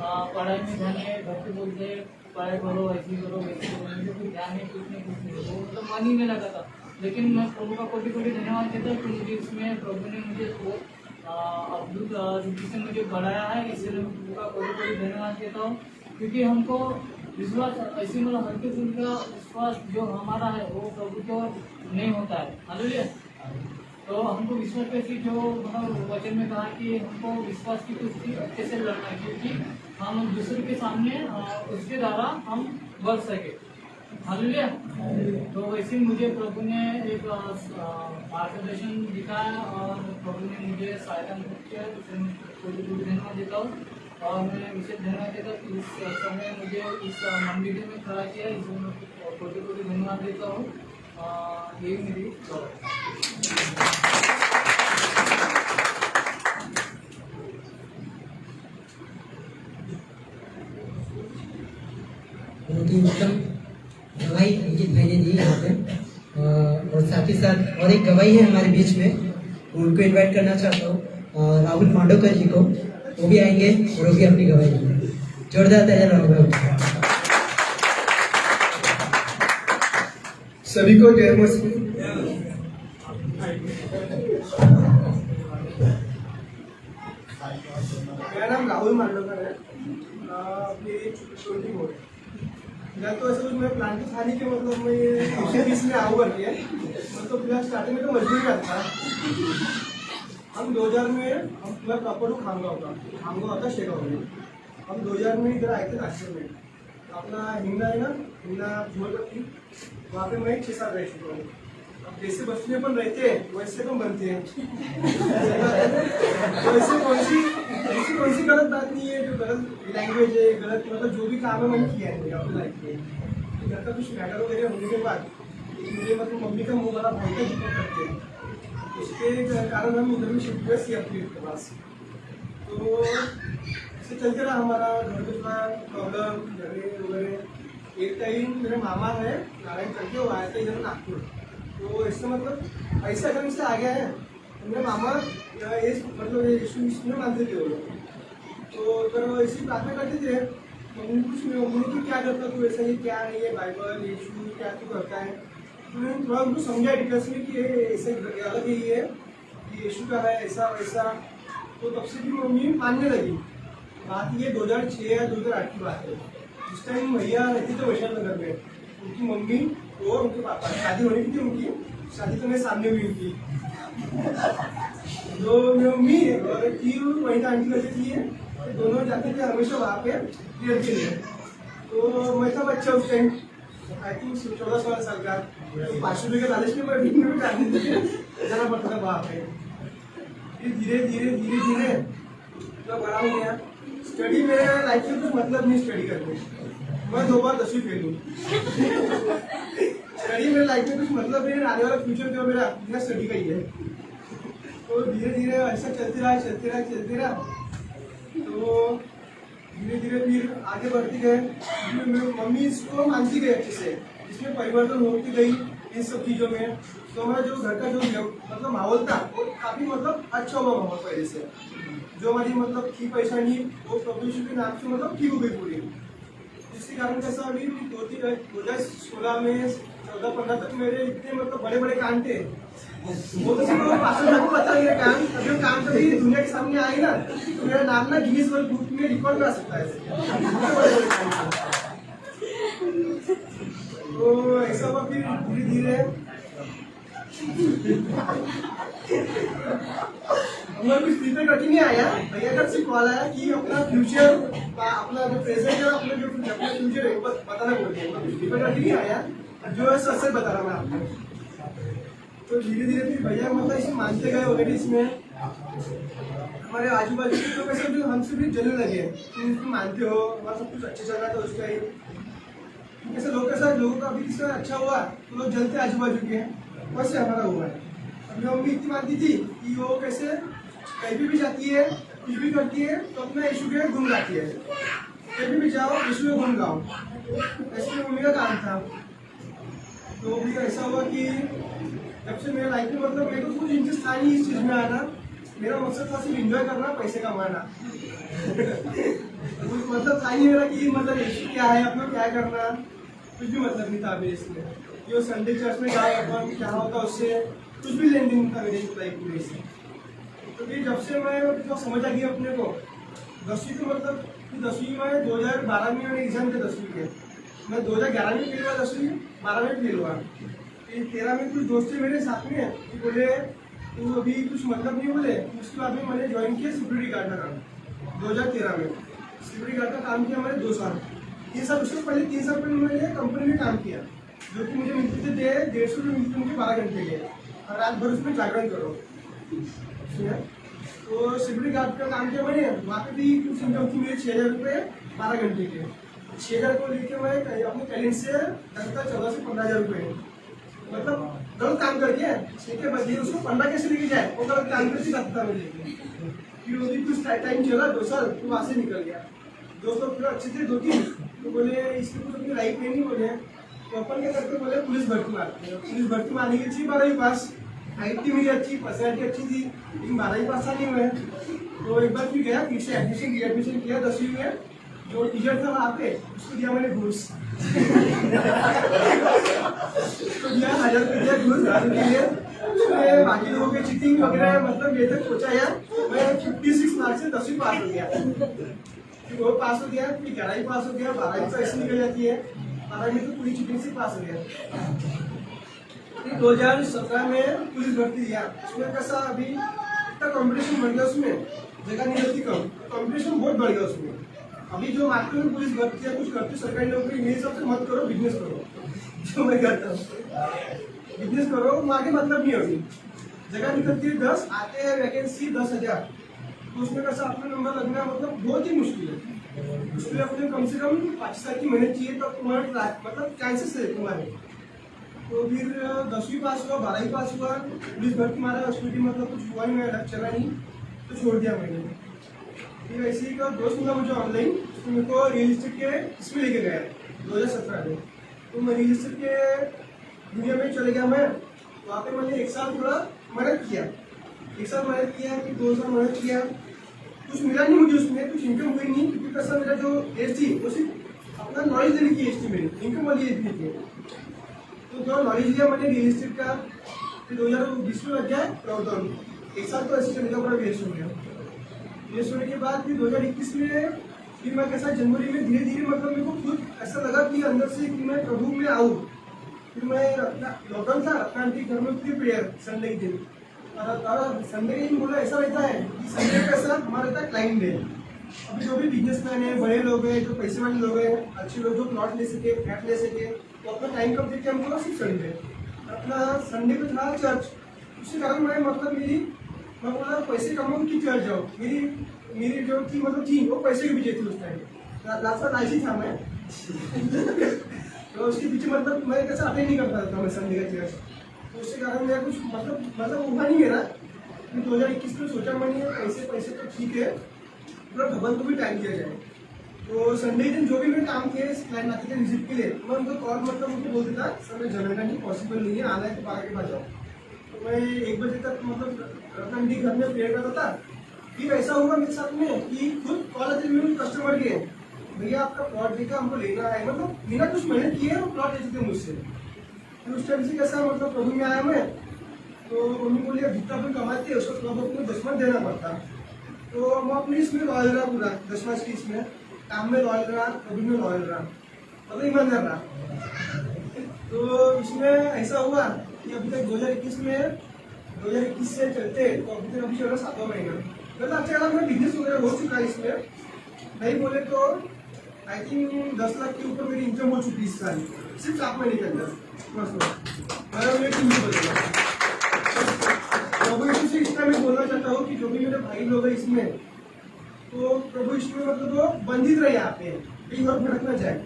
पढ़ाई में ध्यान है। घर पे बोलते हैं पढ़ाई करो ऐसी करो वैसी करो, मुझे कुछ ध्यान नहीं कुछ नहीं तो मतलब मन ही नहीं लगा था। लेकिन मैं प्रभु का कोटि कोटि धन्यवाद देता हूँ कि मुझे इसमें प्रभु ने मुझे बहुत अद्भुत रीति से मुझे बढ़ाया है, इसलिए मैं प्रभु का कोटि कोटि धन्यवाद देता हूँ। क्योंकि हमको विश्वास ऐसे मतलब हल्के फुल्का विश्वास जो हमारा है वो प्रभु को नहीं होता है। हालेलुया। तो हमको विश्वास कैसे जो मतलब वचन में कहा कि हमको विश्वास की कुश्ती अच्छे से लड़ना है, क्योंकि हम दूसरे के सामने उसके द्वारा हम बढ़ सके। हालेलुया। तो वैसे मुझे प्रभु ने एक मार्गदर्शन दिखाया और प्रभु ने मुझे सहायता किया, इसलिए मैं कोटि कोटि धन्यवाद देता हूँ। और मैं विशेष धन्यवाद देता हूँ इस समय मुझे इस मंदिर में खड़ा किया, इसलिए मैं कोटि कोटि धन्यवाद देता हूँ। यही मेरी बहुत ही उत्तम गवाही अंकित भाई ने दी यहाँ पे। और साथ ही साथ और एक गवाही है हमारे बीच में, उनको इनवाइट करना चाहता हूँ राहुल मांडोकर जी को। वो भी आएंगे और वो भी अपनी गवाही देंगे। जोरदार तालियां लगाओ। सभी को जय मसीह। मेरा नाम राहुल मांडोकर है। मेरी एज 24 है। फिलहाल तो ऐसा कुछ मैं प्लान तो था नहीं कि मतलब मैं ये 20 में आऊँ करके, मतलब फिलहाल स्टार्टिंग में तो मजबूरी का था। हम 2000 में हम पूरा प्रॉपर खामगाँव होता शेगाँव में। हम 2000 में इधर आए थे नागपुर में। अपना हिंगना है ना, हिंगना झोलपट्टी, वहाँ पे मैं 6 साल रह चुका हूँ। अब जैसे बस्ती में अपन रहते हैं वैसे अपन बनते हैं। तो ऐसी कौन सी गलत बात नहीं है, जो गलत लैंग्वेज है, गलत मतलब जो भी काम है मैंने किया है अपनी लाइफ में। घर का कुछ मैटर वगैरह होने के बाद मुझे मतलब मम्मी का मुँह बड़ा भाई का दिक्कत करते हैं, उसके कारण हम इधर में शिफ्ट हुए सीएफपी के पास। तो ऐसे चलते रहा हमारा घर में थोड़ा प्रॉब्लम झगड़े वगैरह। एक टाइम मेरे मामा है नारायण करके, वो आया था इधर नागपुर। तो इससे मतलब ऐसा अगर इससे आ गया है, मेरे मामा मतलब यीशु में मानते थे वो लोग। तो अगर ऐसी प्रार्थना करते थे, मम्मी कुछ नहीं, मम्मी कि क्या करता तू, ऐसा ही क्या नहीं है, बाइबल यीशु क्या तू करता है। तो मैंने थोड़ा उनको समझा डिटेल्स में कि ऐसे अलग ही है, यीशु का है ऐसा वैसा। तो तब से भी मम्मी मानने लगी। बात ये 2006 या 2008 की बात है। उस टाइम भैया रहती थे वैशाल नगर में, उनकी मम्मी और उनके पापा शादी होनी थी। उनकी शादी तो मेरे सामने हुई उनकी। जो मेरी मम्मी और वही आंटी रहती थी, तो दोनों जाते थे हमेशा वहाँ पे प्रेयर के लिए। तो मैं था बच्चा उस टाइम, आई थिंक 14-16 साल का। तो 5 रुपये के लालच में मैं जाना पड़ता था वहाँ पे। फिर धीरे धीरे तो बड़ा हो गया। स्टडी मेरे लाइफ में कुछ मतलब नहीं स्टडी करने। मैं 2 बार 10वीं फेल हूँ। स्टडी मेरे लाइफ में कुछ मतलब नहीं, आने वाला फ्यूचर जो मेरा बिना स्टडी का ही है। तो धीरे धीरे ऐसा चलते रहा। तो धीरे धीरे फिर आगे बढ़ते गए। मेरी मम्मी इसको मानती गई अच्छे से, इसमें परिवर्तन होती गई इन सब चीज़ों में। तो हमारा जो घर का जो मतलब माहौल था वो काफ़ी मतलब अच्छा हुआ माहौल पहले से। जो हमारी मतलब थी परेशानी वो प्रभु यीशु के नाम से मतलब ठीक हो गई पूरी। जिसके कारण कैसा अभी 2016 में 14-15 तक मेरे इतने मतलब बड़े बड़े कान थे, वो तो सिर्फ पास्टर को पता नहीं है काम। अभी वो काम कभी दुनिया के सामने आए ना तो मेरा नाम ना गिनीज वर्ल्ड बुक में रिकॉर्ड में आ सकता है। तो ऐसा हुआ फिर धीरे धीरे हमारे कुछ फ्यूचर कठिन नहीं आया। भैया का से कॉल आया कि अपना फ्यूचर अपना जो प्रेजेंट है अपना जो अपना फ्यूचर है वो बताना बोल दिया। फ्यूचर कठिन नहीं आया जो है सच बता रहा मैं आपको। तो धीरे धीरे फिर भैया मतलब इसमें मानते गए ऑलरेडी। इसमें हमारे आजू बाजू के लोग ऐसे जो हमसे भी जलने लगे कि इसमें मानते हो, हमारा सब कुछ अच्छा चल रहा था उस टाइम। ऐसे लोग के साथ लोगों का अभी किसका अच्छा हुआ तो लोग जलते आजू बाजू के, वैसे हमारा हुआ है। अभी मम्मी इतनी मानती थी कि वो कैसे कहीं भी जाती है कुछ भी करती है तो अपना यीशु के गुण गाती है, कहीं भी जाओ यीशु के गुण गाओ, ऐसे मम्मी का काम था। तो भी ऐसा हुआ कि जब से मेरे लाइफ में मतलब मेरे को कुछ इंटरेस्ट था नहीं इस चीज़ में आना। मेरा मकसद था सिर्फ इंजॉय करना, पैसे कमाना। कुछ मतलब था ही मेरा कि मतलब यीशु क्या है, अपना क्या करना, कुछ भी मतलब नहीं था मेरे इसमें। कि संडे चर्च में जाए अपन क्या होता उससे कुछ भी लेन देन था मेरे लाइफ में इससे। तो फिर जब से मैं तो समझ आ गई अपने को 10वीं को मतलब 10वीं में 2012 में मैंने एग्जाम दिया 10वीं के। मैं 2011 में फेल हुआ, 10वीं 12 में फेल हुआ। फिर 13 में कुछ दोस्त थे मेरे साथ में कि बोले तू अभी कुछ मतलब नहीं बोले। उसके बाद में मैंने ज्वाइन किया सिक्योरिटी गार्ड का काम 2013 में। सिक्योरिटी गार्ड का काम किया मैंने 2 साल। 3 साल उससे पहले 3 साल पहले मैंने कंपनी में काम किया जो कि मुझे मिलते थे 150 रुपये मिलते मुझे 12 घंटे के, और रात भर उसमें जागरण करो। तो सिक्योरिटी गार्ड का काम किया मैंने, वहाँ पे भी कुछ इनकम थी मेरे 6,000 रुपये 12 घंटे के। 6,000 को लेकर मैं अपने टैलेंट से करता 14 से 15,000 रुपये मतलब गलत काम करके ठीक है बदली उसको 15 कैसे लेके जाए वो गलत काम करके करता मुझे। फिर वो भी कुछ टाइम चला 2 साल तो वहाँ से निकल गया। दोस्त लोग अच्छे थे 2-3 तो बोले इसके कुछ अपनी लाइफ में नहीं बोले तो अपन क्या करते बोले पुलिस भर्ती मारते हैं। पुलिस भर्ती मारने की थी 12वीं पास, हाइट थी मेरी अच्छी, पर्सनैलिटी अच्छी थी, लेकिन 12वीं पास नहीं हुए। तो एक बार फिर गया फिर से एडमिशन किया 10वीं में। जो टीचर था वहाँ पे उसको दिया मैंने घूस तो दिया 1,000 रुपये दिया घूस डालने के लिए। उसमें बाकी लोगों की चीटिंग वगैरह मतलब ये तक सोचा यार मैं 56 मार्क्स से 10वीं पास हो गया। फिर वो पास हो गया, फिर 11वीं पास हो गया, 12वीं तो ऐसे निकल जाती है, 12वीं तो पूरी चीटिंग से पास हो गया। फिर 2017 में पुलिस भर्ती दिया। उसमें कैसा अभी इतना कॉम्पिटिशन बढ़ गया, उसमें जगह नहीं रहती कम, कॉम्पिटिशन बहुत बढ़ गया उसमें। अभी जो मार्केट में पुलिस भर्ती है कुछ करती सरकारी नौकरी मेरे हिसाब से मत करो, बिजनेस करो जो मैं करता हूँ। बिजनेस करो आगे मतलब नहीं होगी। जगह निकलती है 10, आते हैं वैकेंसी 10,000, तो उसमें कैसा अपना नंबर लगना मतलब बहुत ही मुश्किल है। उसमें अपने कम से कम 5 साल की मेहनत चाहिए तब तुम्हारा मतलब चांसेस है तुम्हारे। तो फिर 10वीं पास हुआ, 12वीं पास हुआ, पुलिस भर्ती मारा, उसमें भी मतलब कुछ हुआ नहीं, मेरा चला नहीं तो छोड़ दिया मैंने। फिर ऐसे ही का दोस्त मिला मुझे ऑनलाइन, तो मेरे को रियल इस्टेट के इसमें लेके गया 2017 में। तो मैं रियल इस्टेट के दुनिया में चले गया मैं। वहाँ पे मैंने 1 साल थोड़ा मेहनत किया, 1 साल मेहनत किया कि 2 साल मेहनत किया, कुछ मिला नहीं मुझे उसमें, कुछ इनकम हुई नहीं क्योंकि कैसा मेरा जो एज थी वो सिर्फ अपना नॉलेज देने की एज थी, मेरी इनकम वाली एज नहीं थी। तो थोड़ा नॉलेज लिया मैंने रियल इस्टेट का। फिर 2020 में लग गया लॉकडाउन, 1 साल तो ऐसे चलेगा, बड़ा वेस्ट हो गया। वेस्ट होने के बाद फिर 2021 में फिर मैं कैसा जनवरी में धीरे धीरे मतलब मेरे को खुद ऐसा लगा कि अंदर से कि मैं प्रभु में आऊँ। फिर मैं लॉकडाउन था, अपना आंटी घर में थी प्रेयर संडे के दिन, और संडे के दिन बोला ऐसा रहता है कि संडे का ऐसा हमारा रहता है क्लाइंट डे। अभी जो भी बिजनेसमैन है, बड़े लोग हैं, जो पैसे वाले लोग हैं, अच्छे लोग जो प्लॉट ले सके, फ्लैट ले सके, तो अपना टाइम कब देते हमको सिर्फ संडे। अपना संडे को था चर्च, उसी कारण मैं मतलब मैं बोला पैसे कमाऊँ कि चर्च जाऊँ। मेरी जो थी मतलब थी वो पैसे के पीछे थी उस टाइम, लास्ट ऐसी था मैं तो उसके पीछे मतलब मैं कैसे अटेंड नहीं करता था मैं संडे का चर्च। तो उसके कारण मेरा कुछ मतलब हुआ नहीं मेरा। फिर 2021 में सोचा मैंने पैसे तो ठीक है, थोड़ा भगवान को भी टाइम दिया जाए। तो संडे दिन जो भी मैं काम किए क्लाइंट आते थे विजिट के लिए, मैं उनको कॉल मतलब उनको बोल देता सर मैं जनरल नहीं पॉसिबल नहीं है, आना है तो 12 के बाद जाओ। तो मैं 1 बजे तक मतलब अपने घर में प्रेयर करता था। फिर ऐसा हुआ मेरे साथ में कि खुद कॉल आते मेरे कस्टमर के, भैया आपका प्लॉट देखा हमको लेना है, मतलब बिना कुछ मेहनत किए वो प्लॉट लेते थे मुझसे। फिर उस टाइम से कैसा मतलब प्रभु में आया मैं, तो मम्मी बोली जितना अपन कमाते हैं उसको थोड़ा बहुत दशमा देना पड़ता। तो मैं अपनी इसमें लॉयल रहा पूरा 10 मास की इसमें काम में लॉयल रहा, प्रभु में लॉयल रहा, मतलब ईमानदार रहा। तो इसमें ऐसा हुआ कि अभी तक 2021 से चलते तो अभी तक अभी चल रहा 7वां महीना। मतलब अच्छा खासा मेरा बिजनेस वगैरह हो चुका है इसमें, नहीं बोले तो आई थिंक 10 लाख के ऊपर मेरी इनकम हो चुकी है इस साल, सिर्फ 7 महीने के अंदर। मेरा मेरे टीम भी बदला। प्रभु यीशु से इतना मैं बोलना चाहता हूँ कि जो भी मेरे भाई लोग हैं इसमें, तो प्रभु यीशु में मतलब वो बंधित रहे यहाँ पे, कहीं और भटकना जाए।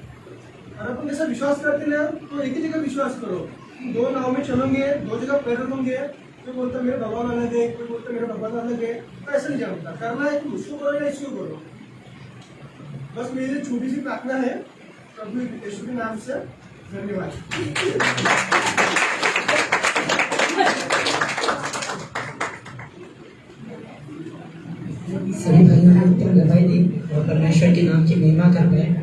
और अपन जैसा विश्वास करते ना तो एक ही जगह विश्वास करो, 2 नाव में चलोगे 2 जगह पैर रखोगे, कोई बोलता मेरे भगवान अलग है, कोई बोलता मेरा भगवान अलग है, तो ऐसा नहीं जानता। करना है तो उसको करो या इसको करो। बस मेरी छोटी सी प्रार्थना है प्रभु यीशु के नाम से, धन्यवाद। सभी भाइयों ने उत्तर लगाई दी और परमेश्वर के नाम की महिमा कर रहे हैं।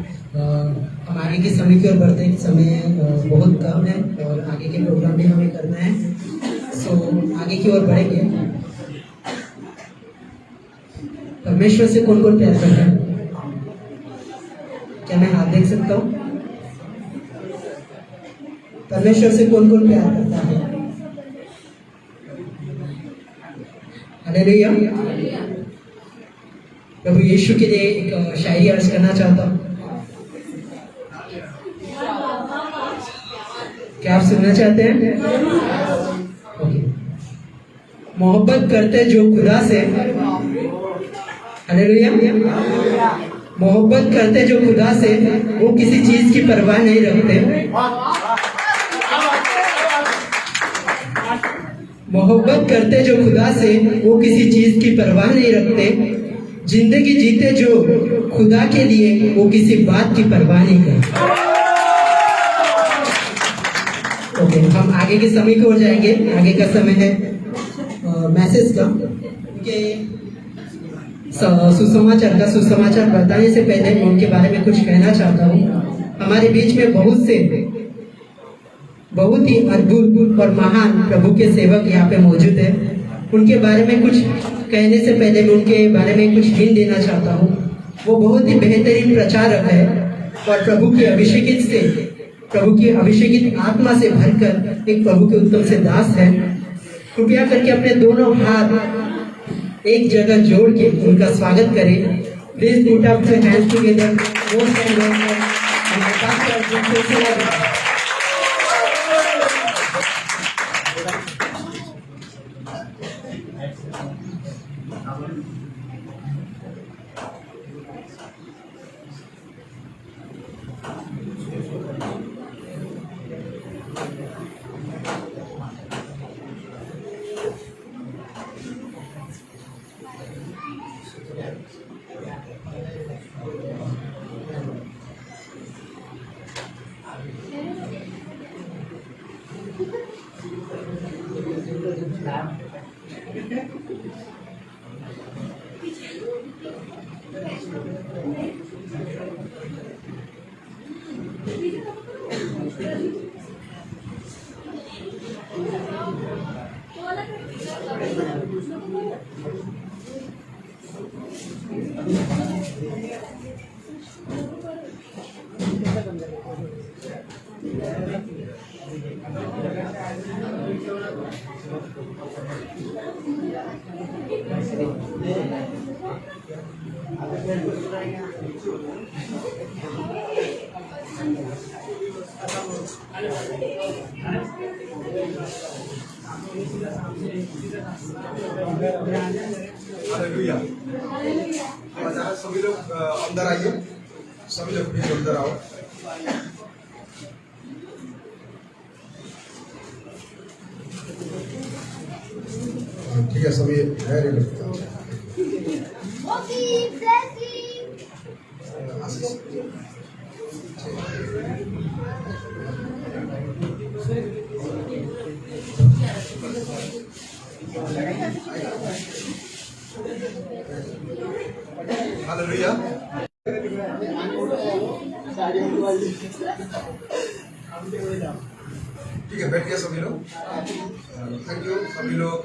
हम आगे के समय की ओर बढ़ते हैं, समय बहुत कम है और आगे के प्रोग्राम भी हमें करना है, सो आगे की ओर बढ़ेंगे। परमेश्वर से कौन कौन प्यार करता है? क्या मैं हाथ देख सकता हूँ? परमेश्वर से कौन कौन प्यार करता है? हालेलुया। प्रभु यीशु के लिए एक शायरी अर्ज करना चाहता हूँ, क्या आप सुनना चाहते हैं? ओके। मोहब्बत करते जो खुदा से, हालेलुया, मोहब्बत करते जो खुदा से वो किसी चीज की परवाह नहीं रखते। मोहब्बत करते जो खुदा से वो किसी चीज की परवाह नहीं रखते। जिंदगी जीते जो खुदा के लिए वो किसी बात की परवाह नहीं करते। ओके, हम आगे के समय की ओर जाएंगे। आगे का समय है मैसेज का, सुसमाचार का। सुसमाचार बताने से पहले मैं उनके बारे में कुछ कहना चाहता हूँ। हमारे बीच में बहुत ही अद्भुत और महान प्रभु के सेवक यहाँ पे मौजूद है। उनके बारे में कुछ कहने से पहले मैं उनके बारे में कुछ हिंट देना चाहता हूँ। वो बहुत ही बेहतरीन प्रचारक है और प्रभु की अभिषेकित आत्मा से भरकर एक प्रभु के उत्तम से दास है। कृपया करके अपने दोनों हाथ एक जगह जोड़ के उनका स्वागत करें। Please put up your hands together. Hallelujah. जरा सभी लोग अंदर आइए, सभी लोग प्लीज अंदर आओ। ठीक है, सभी वेरी गुड। हालेलुया। ठीक है, बैठ गया सभी लोग। थैंक यू सभी लोग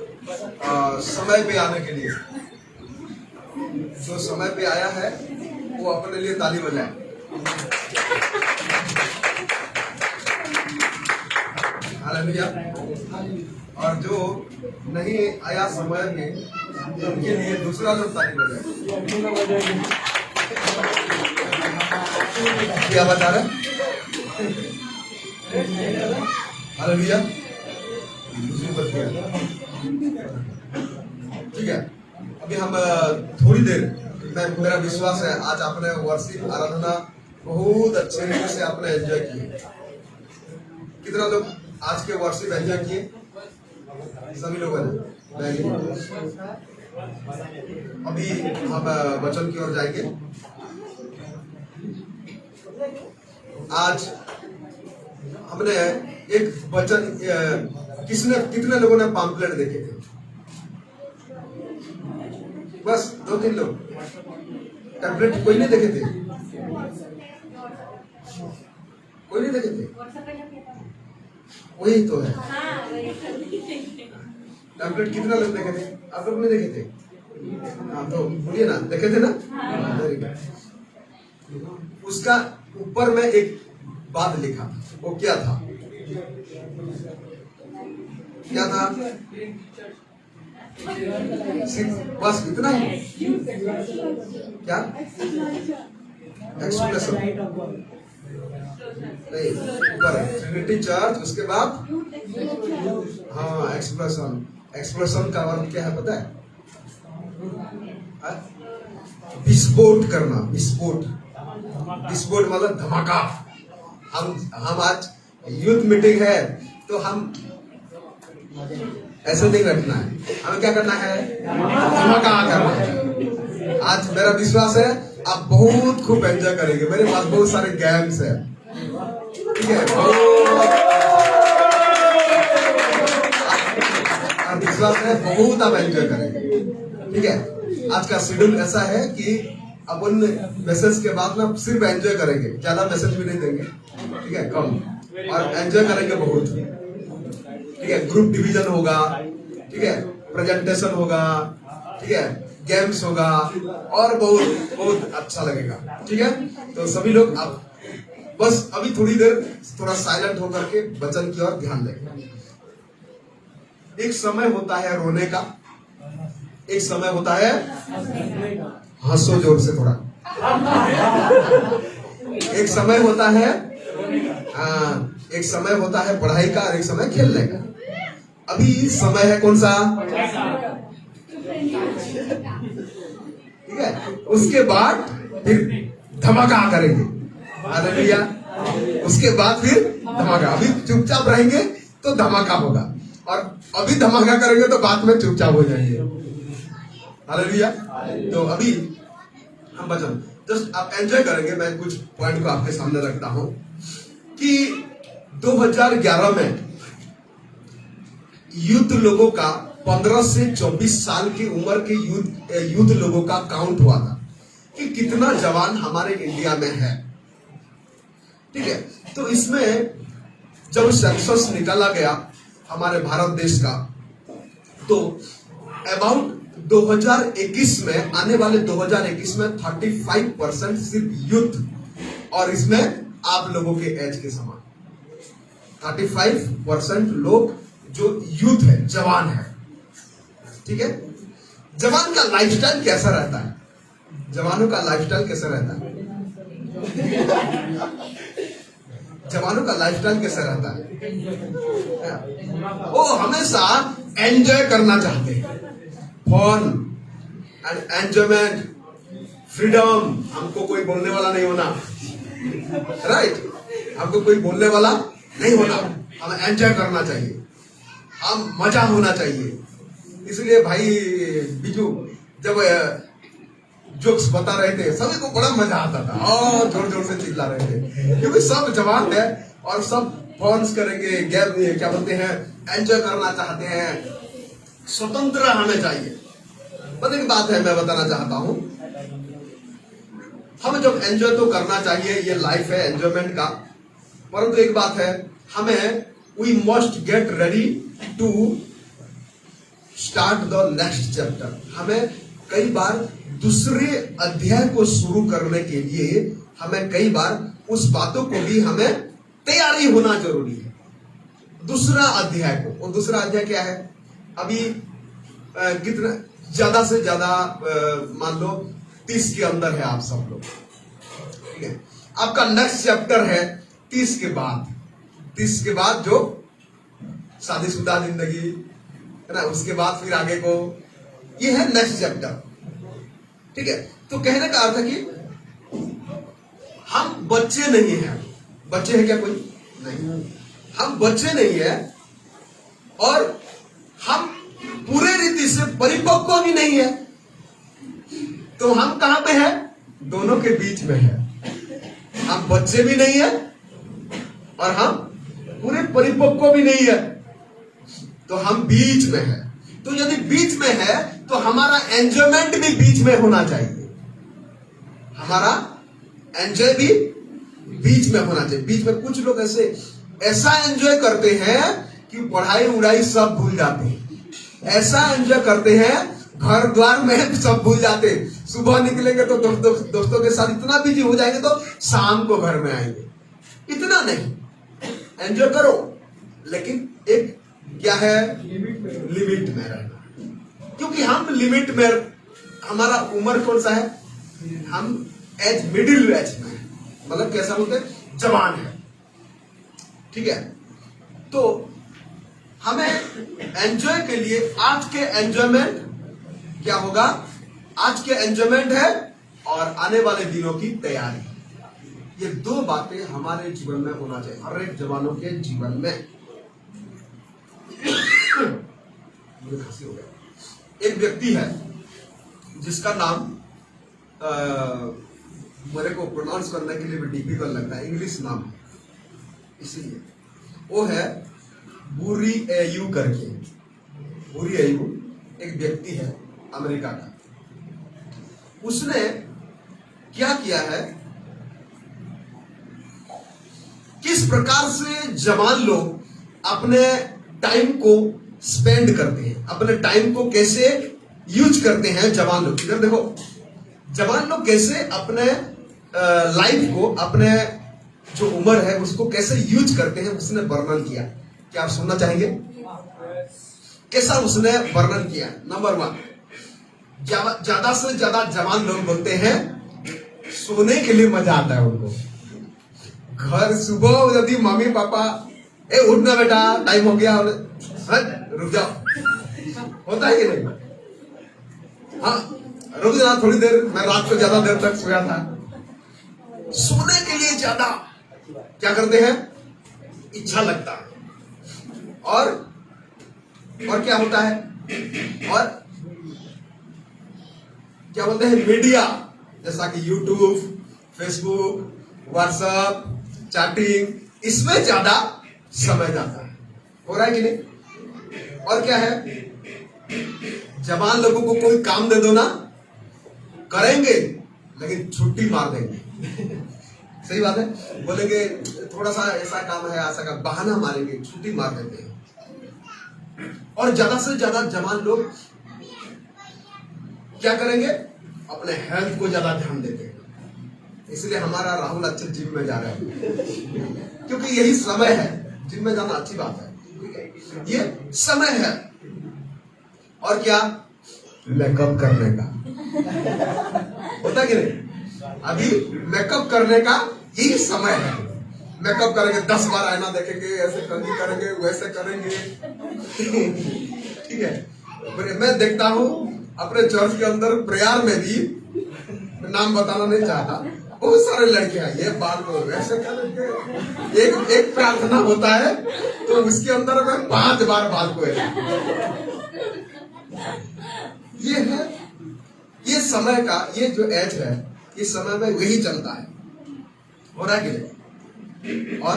समय पे आने के लिए। जो समय पे आया है वो अपने लिए ताली बजाए। हालेलुया। और जो नहीं आया समय में उनके लिए दूसरा लोग ताली बजाए। क्या बता रहे? हालेलुया। दूसरी बात क्या? ठीक है, अभी हम थोड़ी देर, मेरा विश्वास है आज आपने वर्षिप आराधना बहुत अच्छे तरीके से आपने एंजॉय किए। कितना लोग आज के वर्षिप एंजॉय किए? सभी लोगों ने। अभी हम वचन की ओर जाएंगे। आज हमने एक वचन, कितने लोगों ने पम्पलेट देखे थे? बस 2-3 लोग। टैबलेट कोई नहीं देखे थे? कोई नहीं देखे थे? वही तो है। टैबलेट कितना लोग देखे थे? आप लोग नहीं देखे थे? हाँ, तो बोलिए ना, देखे थे ना? Very good. उसका ऊपर में एक बात लिखा, वो क्या था? क्या था? बस इतना ही? क्या? एक्सप्रेशन नहीं, ऊपर ट्रिनिटी चर्च, उसके बाद हाँ एक्सप्रेशन। एक्सप्रेशन का अर्थ क्या है पता है? विस्फोट करना। विस्फोट, विस्फोट मतलब धमाका। हम आज यूथ मीटिंग है तो हम ऐसे नहीं रखना है, हमें क्या करना है? धमाका करना है। आज मेरा विश्वास है आप बहुत खूब एंजॉय करेंगे। मेरे पास बहुत सारे गेम्स है, ठीक है? विश्वास है बहुत आप एंजॉय करेंगे, ठीक है? आज का शेड्यूल ऐसा है कि अपन मैसेज के बाद ना सिर्फ एंजॉय करेंगे, ज्यादा मैसेज भी नहीं देंगे, ठीक है? कम, और एंजॉय करेंगे बहुत, ठीक है? ग्रुप डिवीजन होगा, ठीक है? प्रेजेंटेशन होगा, ठीक है? गेम्स होगा और बहुत बहुत अच्छा लगेगा, ठीक है? तो सभी लोग आप बस अभी थोड़ी देर थोड़ा साइलेंट होकर के वचन की ओर ध्यान दें। एक समय होता है रोने का, एक समय होता है हंसो जोर से थोड़ा। एक समय होता है एक समय होता है पढ़ाई का और एक समय खेलने का। अभी समय है कौन सा? ठीक है, उसके बाद फिर धमाका करेंगे। हालेलुया। उसके बाद फिर धमाका। अभी चुपचाप रहेंगे तो धमाका होगा, और अभी धमाका करेंगे तो बाद में चुपचाप हो जाएंगे। हालेलुया। तो अभी हम वचन जस्ट आप एंजॉय करेंगे। मैं कुछ पॉइंट को आपके सामने रखता हूं कि 2011 में यूथ लोगों का 15 से 24 साल की उम्र के यूथ लोगों का काउंट हुआ था कि कितना जवान हमारे इंडिया में है, ठीक है? तो इसमें जब सेंसस निकाला गया हमारे भारत देश का, तो अबाउट 2021 में, आने वाले 2021 में 35% सिर्फ यूथ, और इसमें आप लोगों के एज के समान 35% लोग जो यूथ है, जवान है, ठीक है? जवान का लाइफस्टाइल कैसा रहता है? जवानों का लाइफस्टाइल कैसा रहता है? जवानों का लाइफस्टाइल कैसा रहता है? वो हमेशा एंजॉय करना चाहते हैं, फन एंड एंजॉयमेंट, फ्रीडम। हमको कोई बोलने वाला नहीं होना, राइट? हमको कोई बोलने वाला नहीं होना, हमें एंजॉय करना चाहिए, हम मजा होना चाहिए। इसलिए भाई बिजू, जब जोक्स बता रहे थे, सभी को बड़ा मजा आता था और जोर जोर से चिल्ला रहे थे, क्योंकि सब जवान है और सब फॉन्स करेंगे, क्या बोलते हैं, एंजॉय करना चाहते हैं, स्वतंत्र हमें चाहिए। पता की बात है, मैं बताना चाहता हूं, हम जब एंजॉय तो करना चाहिए, ये लाइफ है एंजॉयमेंट का, परंतु एक बात है, हमें we must get ready to start the next chapter. हमें कई बार दूसरे अध्याय को शुरू करने के लिए हमें कई बार उस बातों को भी हमें तैयारी होना जरूरी है, दूसरा अध्याय को। और दूसरा अध्याय क्या है? अभी कितना ज्यादा से ज्यादा मान लो 30 के अंदर है आप सब लोग, ठीक है? आपका नेक्स्ट चैप्टर है 30 के बाद। 30 के बाद जो शादीशुदा जिंदगी है ना, उसके बाद फिर आगे को, ये है नेक्स्ट चैप्टर, ठीक है? तो कहने का अर्थ है कि हम बच्चे नहीं हैं। बच्चे हैं क्या कोई? नहीं, हम बच्चे नहीं है और हम पूरे रीति से परिपक्व भी नहीं है। तो हम कहां पे है? दोनों के बीच में है। हम बच्चे भी नहीं है और हम पूरे परिपक्व भी नहीं है, तो हम बीच में है। तो यदि बीच में है तो हमारा एंजॉयमेंट भी बीच में होना चाहिए, हमारा एंजॉय भी बीच में होना चाहिए। बीच में कुछ लोग ऐसा एंजॉय करते हैं कि पढ़ाई उड़ाई सब भूल जाते हैं, ऐसा एंजॉय करते हैं घर द्वार में सब भूल जाते। सुबह निकलेंगे तो दोस्तों के साथ इतना बिजी हो जाएंगे तो शाम को घर में आएंगे। इतना नहीं, एंजॉय करो, लेकिन एक क्या है, लिमिट में रहना। क्योंकि हम लिमिट में, हमारा उम्र कौन सा है? हम एज मिडिल एज में, मतलब कैसा बोलते हैं, जवान है, ठीक है? तो हमें एंजॉय के लिए आज के एंजॉयमेंट क्या होगा? आज के एंजॉयमेंट है और आने वाले दिनों की तैयारी। ये दो बातें हमारे जीवन में होना चाहिए, हर एक जवानों के जीवन में। मुझे खांसी हो गया। एक व्यक्ति है जिसका नाम मेरे को प्रोनाउंस करने के लिए भी डिफिकल्ट लगता है, इंग्लिश नाम है, इसीलिए वो है बुरी एयू करके। बुरी एयू एक व्यक्ति है अमेरिका का। उसने क्या किया है, किस प्रकार से जवान लोग अपने टाइम को स्पेंड करते हैं, अपने टाइम को कैसे यूज करते हैं जवान लोग। इधर देखो, जवान लोग कैसे अपने लाइफ को, अपने जो उम्र है उसको कैसे यूज करते हैं, उसने वर्णन किया। क्या आप सुनना चाहेंगे? कैसा उसने वर्णन किया? नंबर 1, ज्यादा से ज्यादा जवान लोग बोलते हैं सोने के लिए मजा आता है उनको। घर सुबह यदि मम्मी पापा उठना बेटा टाइम हो गया, रुक जाओ, होता है कि नहीं? हाँ, रुक जाना थोड़ी देर, मैं रात को ज्यादा देर तक सोया था। सोने के लिए ज्यादा क्या करते हैं, इच्छा लगता है। और क्या होता है, और क्या बोलते हैं, मीडिया जैसा कि यूट्यूब, फेसबुक, व्हाट्सएप, चैटिंग, इसमें ज्यादा समय जाता है। हो रहा है कि नहीं? और क्या है, जवान लोगों को कोई काम दे दो ना, करेंगे लेकिन छुट्टी मार देंगे। सही बात है, बोलेंगे थोड़ा सा ऐसा काम है, ऐसा काम, बहाना मारेंगे, छुट्टी मार देते हैं। और ज्यादा से ज्यादा जवान लोग क्या करेंगे, अपने हेल्थ को ज्यादा ध्यान देते हैं। इसलिए हमारा राहुल अच्छे जिम में जा रहा है, क्योंकि यही समय है। जिम में जाना अच्छी बात है, ठीक है? ये समय है। और क्या, मेकअप करने का होता कि नहीं? अभी मेकअप करने का यही समय है। मेकअप करेंगे, 10 बार आईना देखेंगे, ऐसे करेंगे, वैसे करेंगे, ठीक है? मैं देखता हूँ अपने चर्च के अंदर प्रेयर में भी, नाम बताना नहीं चाहता, बहुत सारे लड़के हैं, ये बाल को वैसे करेंगे। एक प्रार्थना होता है तो उसके अंदर में 5 बार बाल को ये है ये समय का ये जो एज है, इस समय में वही चलता है, हो रहा है कि नहीं? और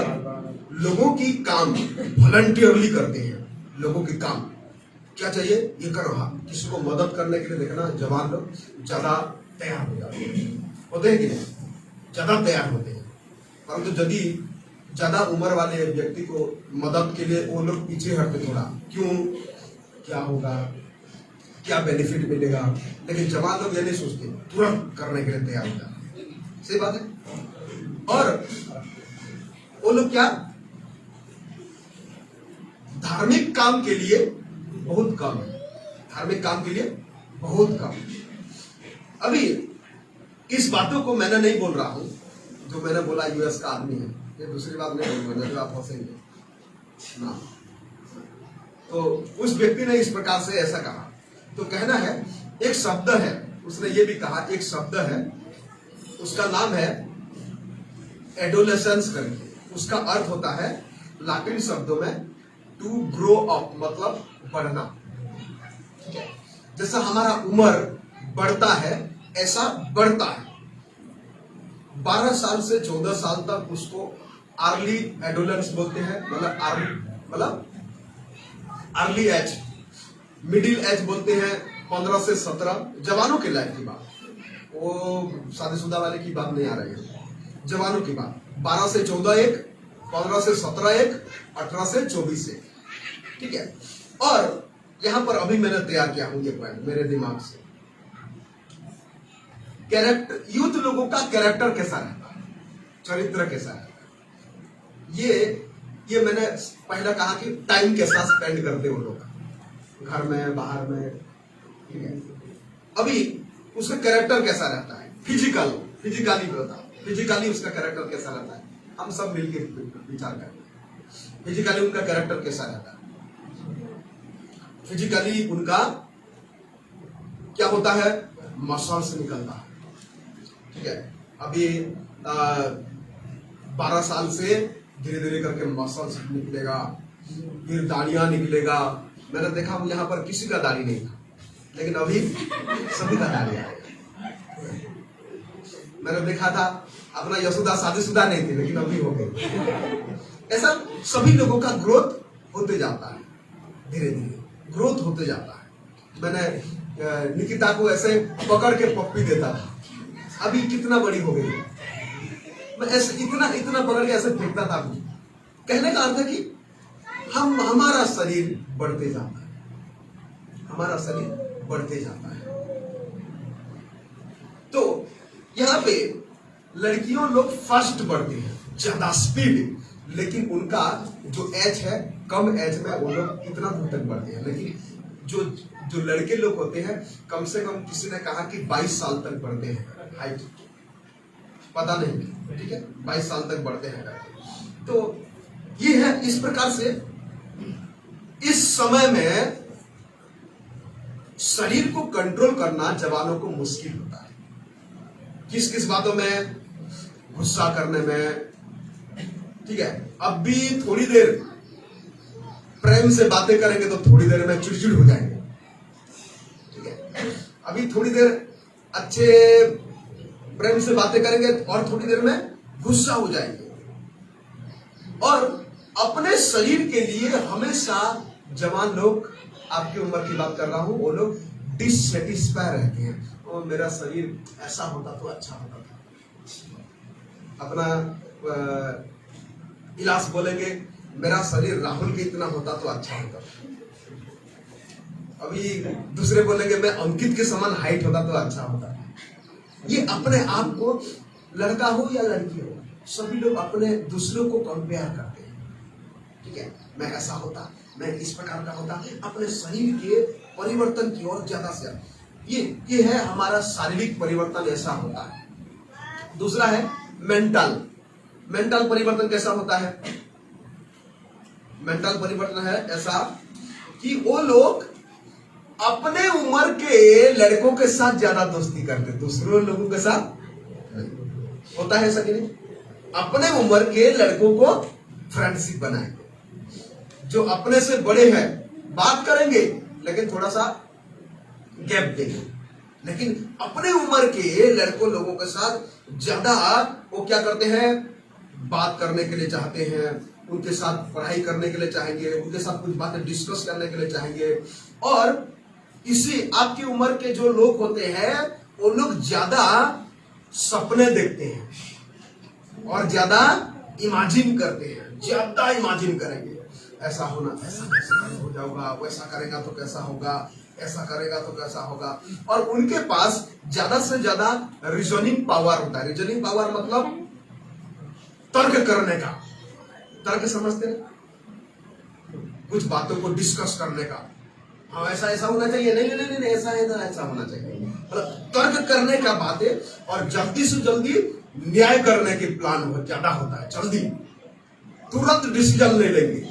लोगों की काम वॉलंटियरली करते हैं। लोगों की काम क्या चाहिए, ये करो। हाँ, किसी को मदद करने के लिए देखना जवान लोग ज्यादा तैयार हो जाते हैं, होते हैं कि नहीं? ज्यादा तैयार होते हैं। परंतु यदि ज्यादा उम्र वाले व्यक्ति को मदद के लिए वो लोग पीछे हटते थोड़ा, क्यों, क्या होगा, क्या बेनिफिट मिलेगा। लेकिन जवान लोग ये नहीं सोचते, तुरंत करने के लिए तैयार हो जाते हैं। सही बात है। और वो लोग क्या, धार्मिक काम के लिए बहुत कम है, धार्मिक काम के लिए बहुत कम। अभी इस बातों को मैंने नहीं बोल रहा हूं, जो मैंने बोला यूएस का आदमी है, ये दूसरी बात नहीं बोल रहा, आप फंसेंगे ना। तो उस व्यक्ति ने इस प्रकार से ऐसा कहा, तो कहना है एक शब्द है, उसने ये भी कहा एक शब्द है, उसका नाम है एडोलेसेंस करके। उसका अर्थ होता है लैटिन शब्दों में टू ग्रो अप, मतलब बढ़ना। ठीक है, जैसा हमारा उम्र बढ़ता है ऐसा बढ़ता है। 12 साल से 14 साल तक उसको अर्ली एडोलेंस बोलते हैं, मतलब अर्ली एज। मिडिल एज बोलते हैं 15 से 17, जवानों की लाइफ की बात, वो शादीशुदा वाले की बात नहीं आ रही है, जवानों की बात। 12 से 14 एक, 15 से 17 एक, 18 से 24 एक। ठीक है, और यहां पर अभी मैंने तैयार किया हूं ये पॉइंट मेरे दिमाग से। कैरेक्टर, यूथ लोगों का कैरेक्टर कैसा रहता है, चरित्र कैसा रहता है, ये मैंने पहले कहा कि टाइम कैसा स्पेंड करते वो लोग घर में बाहर में। ठीक है, अभी उसका कैरेक्टर कैसा रहता है, फिजिकली बता, फिजिकली उसका कैरेक्टर कैसा रहता है, हम सब मिलकर विचार करते हैं। फिजिकली उनका कैरेक्टर कैसा रहता है, फिजिकली उनका क्या होता है, मसल्स निकलता है। ठीक है, अभी 12 साल से धीरे धीरे करके मसल्स निकलेगा, फिर दाढ़ियां निकलेगा। मैंने देखा यहाँ पर किसी का दाढ़ी नहीं था, लेकिन अभी सभी का दाढ़ी आ गया। मैंने देखा था अपना यशोदा शादीशुदा नहीं थी, लेकिन अभी हो गई। ऐसा सभी लोगों का ग्रोथ होते जाता है, धीरे धीरे ग्रोथ होते जाता है। मैंने निकिता को ऐसे पकड़ के पप्पी देता था, अभी कितना बड़ी हो गई, मैं ऐसे इतना पकड़ के ऐसे फेंकता था। कहने का अर्थ है कि हमारा शरीर बढ़ते जाता है, हमारा शरीर बढ़ते जाता है। तो यहाँ पे लड़कियों लोग फर्स्ट बढ़ती हैं, ज्यादा स्पीड, लेकिन उनका जो एज है कम एज में वो लोग कितना दूर तक बढ़ते हैं। लेकिन जो लड़के लोग होते हैं कम से कम, किसी ने कहा कि 22 साल तक बढ़ते हैं हाइट, पता नहीं, ठीक है, 22 साल तक बढ़ते हैं। तो ये है, इस प्रकार से इस समय में शरीर को कंट्रोल करना जवानों को मुश्किल होता है। किस किस बातों में, गुस्सा करने में। ठीक है, अब भी थोड़ी देर प्रेम से बातें करेंगे तो थोड़ी देर में चिड़चिड़ हो जाएंगे। ठीक है, अभी थोड़ी देर अच्छे प्रेम से बातें करेंगे और थोड़ी देर में गुस्सा हो जाएंगे। और अपने शरीर के लिए हमेशा जवान लोग, आपकी उम्र की बात कर रहा हूं, वो लोग डिससेटिस्फाई रहते हैं। और मेरा शरीर ऐसा होता तो अच्छा होता था। अपना इलाज बोलेंगे, मेरा शरीर राहुल के इतना होता तो अच्छा होता। अभी दूसरे बोलेंगे मैं अंकित के समान हाइट होता तो अच्छा होता। ये अपने आप को, लड़का हो या लड़की हो, सभी लोग अपने दूसरों को कंपेयर करते हैं। ठीक है, मैं ऐसा होता, मैं इस प्रकार का होता, अपने शरीर के परिवर्तन की ओर ज्यादा से ये है हमारा शारीरिक परिवर्तन, ऐसा होता है। दूसरा है मेंटल परिवर्तन कैसा होता है। मेंटल परिवर्तन है ऐसा कि वो लोग अपने उम्र के लड़कों के साथ ज्यादा दोस्ती करते, दूसरों लोगों के साथ नहीं। होता है ऐसा कि नहीं, अपने उम्र के लड़कों को फ्रेंडशिप बनाएंगे। जो अपने से बड़े हैं बात करेंगे, लेकिन थोड़ा सा गैप देंगे, लेकिन अपने उम्र के लड़कों लोगों के साथ ज्यादा वो क्या करते हैं, बात करने के लिए चाहते हैं, उनके साथ पढ़ाई करने के लिए चाहेंगे, उनके साथ कुछ बातें डिस्कस करने के लिए चाहेंगे। और इसी आपकी उम्र के जो लोग होते हैं वो लोग ज्यादा सपने देखते हैं और ज्यादा इमेजिन करते हैं, ज्यादा इमेजिन करेंगे, ऐसा होना, ऐसा कैसा हो जाएगा, वैसा करेगा तो कैसा होगा, ऐसा करेगा तो कैसा होगा। और उनके पास ज्यादा से ज्यादा रीजनिंग पावर होता है। रीजनिंग पावर मतलब तर्क करने का, तर्क समझते हैं, कुछ बातों को डिस्कस करने का। हाँ ऐसा ऐसा होना चाहिए, नहीं नहीं नहीं ऐसा है ना, ऐसा होना चाहिए, मतलब तर्क करने का बातें। और जल्दी से जल्दी न्याय करने की प्लान ज्यादा होता है, जल्दी तुरंत डिसीजन ले लेंगे।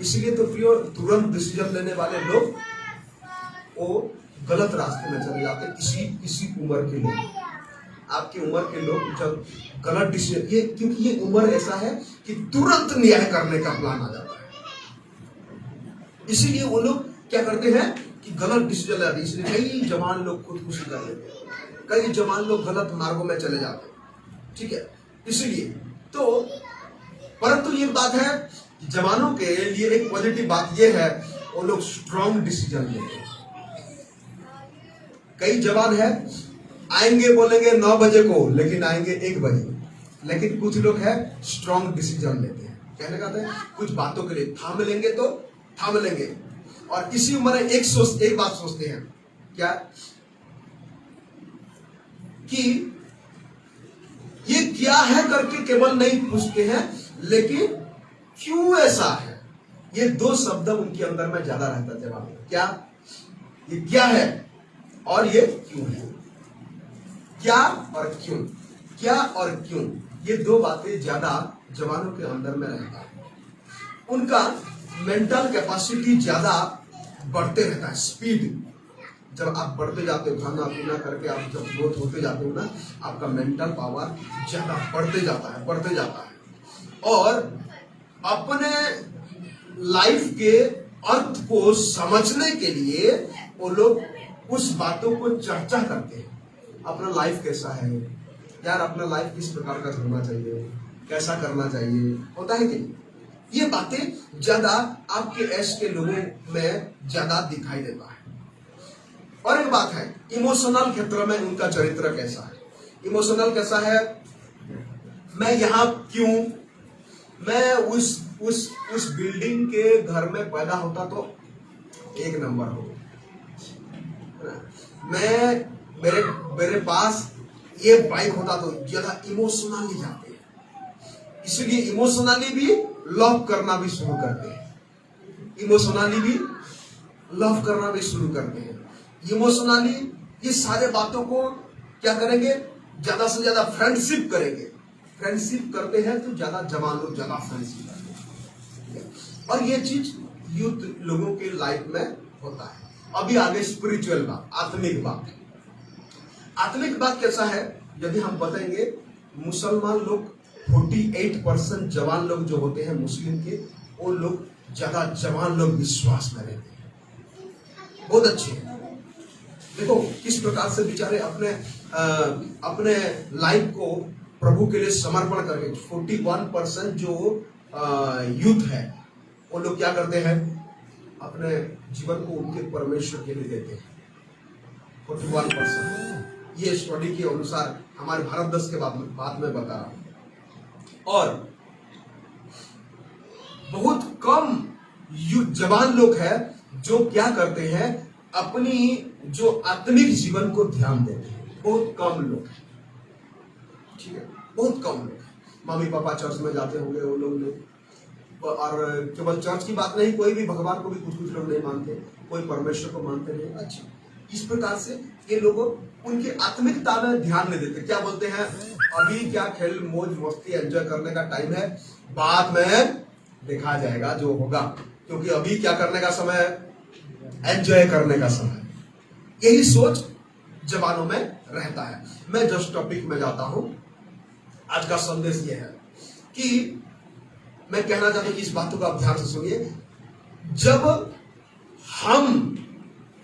इसलिए तो प्रियो तुरंत डिसीजन लेने वाले लोग वो गलत रास्ते में चले जाते हैं। इसी उम्र के लोग, आपकी उम्र के लोग जब गलत डिसीजन, ये क्योंकि ये उम्र ऐसा है कि तुरंत न्याय करने का प्लान आ जाता है, इसीलिए वो लोग क्या करते हैं कि गलत डिसीजन लेते हैं। इसलिए कई जवान लोग खुदकुशी कर लेते हैं, कई जवान लोग गलत मार्गों में चले जाते हैं, ठीक है। इसलिए तो परंतु ये बात है कि जवानों के लिए एक पॉजिटिव बात ये है, वो लोग स्ट्रॉन्ग डिसीजन लेते हैं। कई जवान है आएंगे बोलेंगे 9 बजे को, लेकिन आएंगे 1 बजे। लेकिन कुछ लोग है स्ट्रॉन्ग डिसीजन लेते हैं, कहने का है कुछ बातों के लिए थाम लेंगे तो थाम लेंगे। और इसी उम्र में एक बात सोचते हैं, क्या कि ये क्या है करके केवल नहीं पूछते हैं, लेकिन क्यों ऐसा है। ये 2 शब्द उनके अंदर में ज्यादा रहता है जवाब, क्या, ये क्या है और ये क्यों है। क्या और क्यों, क्या और क्यों, ये 2 बातें ज्यादा जवानों के अंदर में रहता है। उनका मेंटल कैपेसिटी ज्यादा बढ़ते रहता है, स्पीड। जब आप बढ़ते जाते हो, खाना पीना करके आप जब ग्रोथ होते जाते हो ना, आपका मेंटल पावर ज्यादा बढ़ते जाता है, बढ़ते जाता है। और अपने लाइफ के अर्थ को समझने के लिए वो लोग उस बातों को चर्चा करते हैं। अपना लाइफ कैसा है यार, अपना लाइफ किस प्रकार का होना चाहिए, कैसा करना चाहिए, होता है कि नहीं। ये बातें ज्यादा आपके एज के लोगों में ज्यादा दिखाई देता है। और एक बात है, इमोशनल क्षेत्र में उनका चरित्र कैसा है। इमोशनल कैसा है, मैं यहाँ क्यों, मैं उस बिल्डिंग के घर में पैदा होता तो 1 नंबर हो, मैं मेरे पास ये बाइक होता तो ज्यादा इमोशनली जाते हैं। इसलिए इमोशनली भी लव करना भी शुरू करते हैं, इमोशनली भी लव करना भी शुरू करते हैं। इमोशनली ये सारे बातों को क्या करेंगे, ज्यादा से ज्यादा फ्रेंडशिप करेंगे। फ्रेंडशिप करते हैं तो ज्यादा जवान लोग ज्यादा फ्रेंडशिप करते हैं। और ये चीज यूथ लोगों के लाइफ में होता है। अभी आगे स्पिरिचुअल बात, आत्मिक बात। आत्मिक बात कैसा है, यदि हम बताएंगे, मुसलमान लोग 48% जवान लोग जो होते हैं मुस्लिम के, वो लोग ज्यादा जवान लोग विश्वास में रहते हैं, बहुत अच्छे हैं। देखो किस प्रकार से बेचारे अपने लाइफ को प्रभु के लिए समर्पण करके 41% जो यूथ है वो लोग क्या करते हैं, अपने जीवन को उनके परमेश्वर के लिए देते हैं। 41%, ये स्टडी के अनुसार हमारे भारत देश के बात में बता रहा हूं। और बहुत कम जवान लोग हैं जो क्या करते हैं, अपनी जो आत्मिक जीवन को ध्यान देते हैं। बहुत कम लोग, ठीक है, बहुत कम लोग। मम्मी पापा चर्च में जाते होंगे वो लोग ने, और केवल चर्च की बात नहीं, कोई भी भगवान को भी कुछ लोग नहीं मानते, कोई परमेश्वर को मानते नहीं। अच्छा, इस प्रकार से ये लोग उनकी आत्मिकता में ध्यान नहीं देते। क्या बोलते हैं, अभी क्या खेल मौज मस्ती एंजॉय करने का टाइम है, बाद में देखा जाएगा जो होगा, क्योंकि अभी क्या करने का समय है, एंजॉय करने का समय। यही सोच जवानों में रहता है। मैं जस्ट टॉपिक में जाता हूं। आज का संदेश यह है कि मैं कहना चाहता हूं कि इस बातों को आप ध्यान से सुनिए। जब हम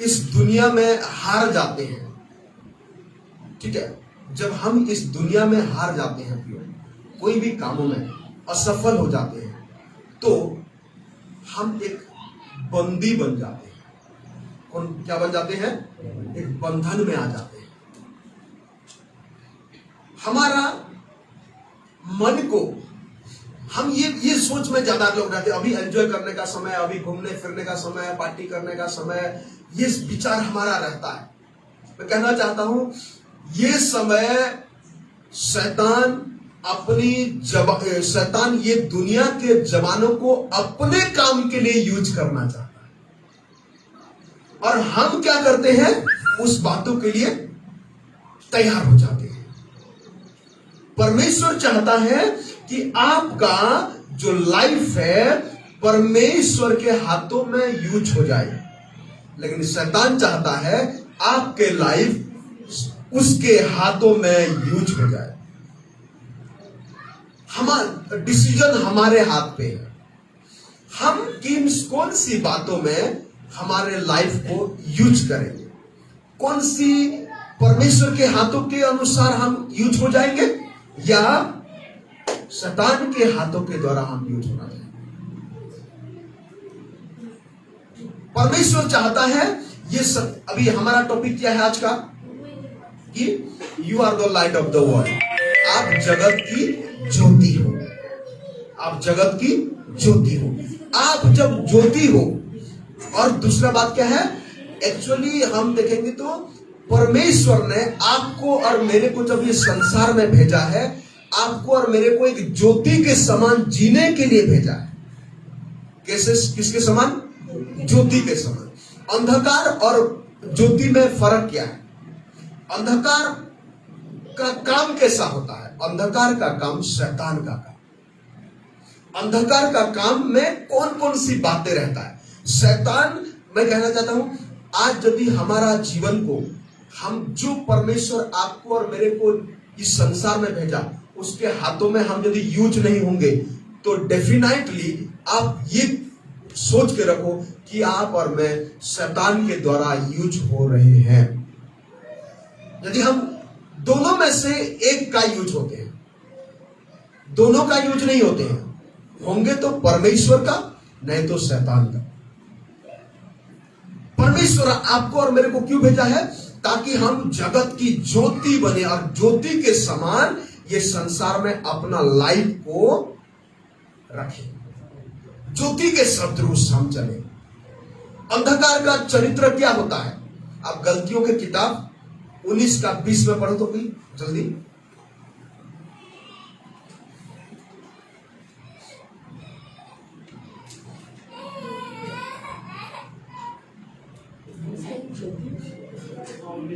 इस दुनिया में हार जाते हैं, ठीक है, जब हम इस दुनिया में हार जाते हैं, कोई भी कामों में असफल हो जाते हैं, तो हम एक बंदी बन जाते हैं। कौन क्या बन जाते हैं? एक बंधन में आ जाते हैं। हमारा मन को हम ये सोच में ज्यादा लोग रहते हैं, अभी एंजॉय करने का समय है, अभी घूमने फिरने का समय है, पार्टी करने का समय है, ये विचार हमारा रहता है। मैं कहना चाहता हूं, ये समय शैतान ये दुनिया के जवानों को अपने काम के लिए यूज करना चाहता है, और हम क्या करते हैं? उस बातों के लिए तैयार हो जाते हैं। परमेश्वर चाहता है कि आपका जो लाइफ है परमेश्वर के हाथों में यूज हो जाए, लेकिन शैतान चाहता है आपके लाइफ उसके हाथों में यूज हो जाए। हमारा डिसीजन हमारे हाथ पे है। हम कौन सी बातों में हमारे लाइफ को यूज करेंगे, कौन सी परमेश्वर के हाथों के अनुसार हम यूज हो जाएंगे, या शैतान के हाथों के द्वारा हम यूज होना चाहिए। परमेश्वर चाहता है ये सब। अभी हमारा टॉपिक क्या है आज का? कि you are the light of the world. आप जगत की ज्योति हो। आप जगत की ज्योति हो। आप जब ज्योति हो, और दूसरा बात क्या है? एक्चुअली हम देखेंगे तो परमेश्वर ने आपको और मेरे को जब ये संसार में भेजा है, आपको और मेरे को एक ज्योति के समान जीने के लिए भेजा है। कैसे? किसके समान? ज्योति के समान। अंधकार और ज्योति में फर्क क्या है? अंधकार का काम कैसा होता है? अंधकार का काम शैतान का काम। अंधकार का काम में कौन कौन सी बातें रहता है? शैतान, मैं कहना चाहता हूं, आज यदि हमारा जीवन को हम जो परमेश्वर आपको और मेरे को इस संसार में भेजा उसके हाथों में हम यदि यूज नहीं होंगे, तो डेफिनेटली आप ये सोच के रखो कि आप और मैं शैतान के द्वारा यूज हो रहे हैं। यदि हम दोनों में से एक का यूज होते हैं, दोनों का यूज नहीं होते हैं, होंगे तो परमेश्वर का, नहीं तो शैतान का। परमेश्वर आपको और मेरे को क्यों भेजा है? ताकि हम जगत की ज्योति बने और ज्योति के समान ये संसार में अपना लाइफ को रखें। ज्योति के सदृश हम चले। अंधकार का चरित्र क्या होता है? आप गलतियों की किताब 19 का 20 में पढ़ो तो कोई जल्दी।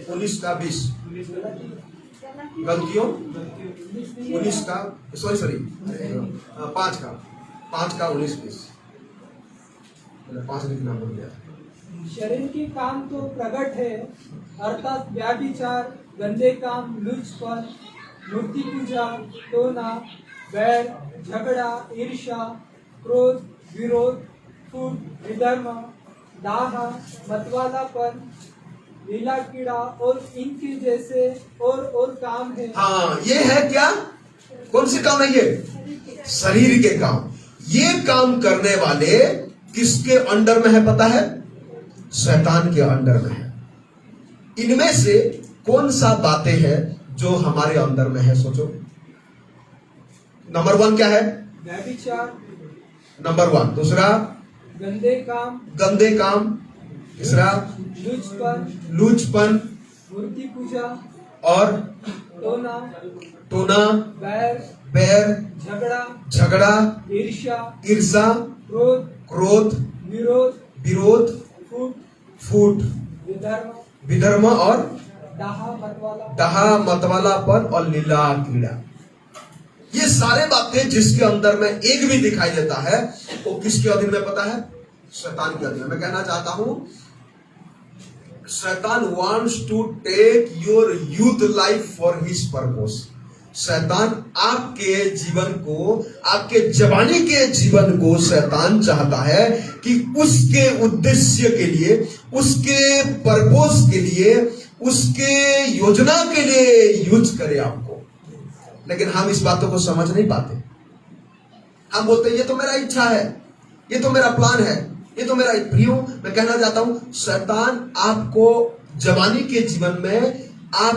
उन्नीस का 20 गलतियों 19 का सॉरी 5 का 19-20 5 लिखना भूल गया। शरीर के काम तो प्रकट है, अर्थात व्याभिचार, गंदे काम, लुचपन, मूर्ति पूजा, टोना, बैर, झगड़ा, ईर्ष्या, क्रोध, विरोध, फूट, विधर्म, दाह, मतवालापन, लीला कीड़ा और इनके जैसे और काम है। हाँ, ये है क्या? कौन से काम है ये? शरीर के काम। ये काम करने वाले किसके अंडर में है पता है? शैतान के अंडर में है। इनमें से कौन सा बातें हैं जो हमारे अंदर में है? सोचो। नंबर 1 क्या है? व्यभिचार। नंबर 1। दूसरा गंदे काम। तीसरा लूचपन, मूर्ति पूजा और टोना, बैर, झगड़ा, ईर्ष्या, क्रोध, विरोध, फूट, विधर्म और दाह, मतवालापन और लीला क्रीड़ा। ये सारे बातें जिसके अंदर में एक भी दिखाई देता है वो किसके अधीन में पता है? शैतान के अधीन। मैं कहना चाहता हूं, शैतान wants to take your youth life for his purpose। शैतान आपके जीवन को, आपके जवानी के जीवन को शैतान चाहता है कि उसके उद्देश्य के लिए, उसके पर्पस के लिए, उसके योजना के लिए यूज करे आपको। लेकिन हम इस बातों को समझ नहीं पाते। हम बोलते हैं ये तो मेरा इच्छा है, ये तो मेरा प्लान है, ये तो मेरा प्रियो। मैं कहना चाहता हूं शैतान आपको जवानी के जीवन में आप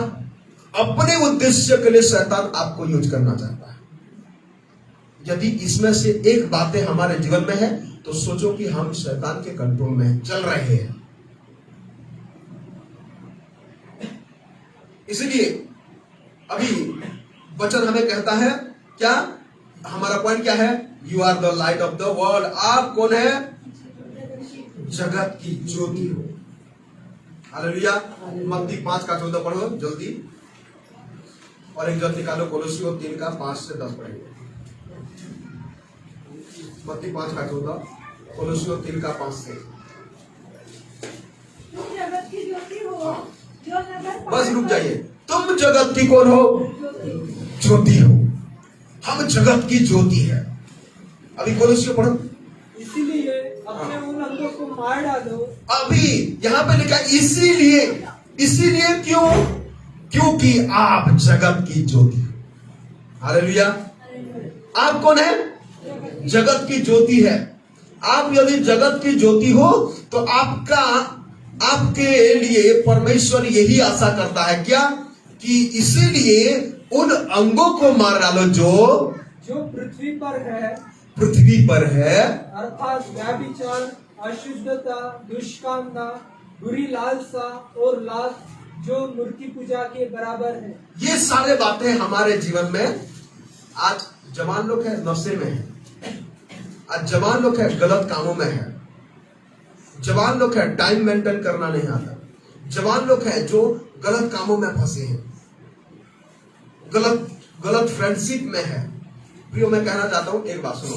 अपने उद्देश्य के लिए शैतान आपको यूज करना चाहता है। यदि इसमें से एक बातें हमारे जीवन में है तो सोचो कि हम शैतान के कंट्रोल में चल रहे हैं। इसलिए अभी वचन हमें कहता है क्या, हमारा पॉइंट क्या है, you are the light of the world. आप कौन है, जगत की ज्योति हो। हालेलुया। मत्ती 5:14 पढ़ो जल्दी, और एक जल्दी निकालो कोलोसियों 3:5 से 10 पढ़ेंगे। मत्ती 5:14, कोलोसियों 3:5 से। जगत की ज्योति हो, जो नगर बस रुक जाइए। तुम जगत की कौन हो, ज्योति हो। हम जगत की ज्योति है। अभी कोलोसियों पढ़ो। इसीलिए अपने उन अंगों को मार डालो। अभी यहां पे लिखा इसीलिए, इसीलिए क्यों, क्योंकि आप जगत की ज्योति हो। हालेलुया। आप कौन है, जगत की ज्योति है। आप यदि जगत की ज्योति हो तो आपके लिए परमेश्वर यही आशा करता है क्या, कि इसीलिए उन अंगों को मार डालो जो पृथ्वी पर है, पृथ्वी पर है, अर्थात व्यभिचार, अशुद्धता, दुष्कामना, बुरी लालसा और लाभ, जो मूर्ति पूजा के बराबर है। ये सारे बातें हमारे जीवन में, आज जवान लोग है नशे में है, आज जवान लोग है गलत कामों में है, जवान लोग है टाइम मेंटेन करना नहीं आता, जवान लोग है जो गलत कामों में फंसे हैं, गलत फ्रेंडशिप में है। प्रियो मैं कहना चाहता हूं, एक बात सुनो।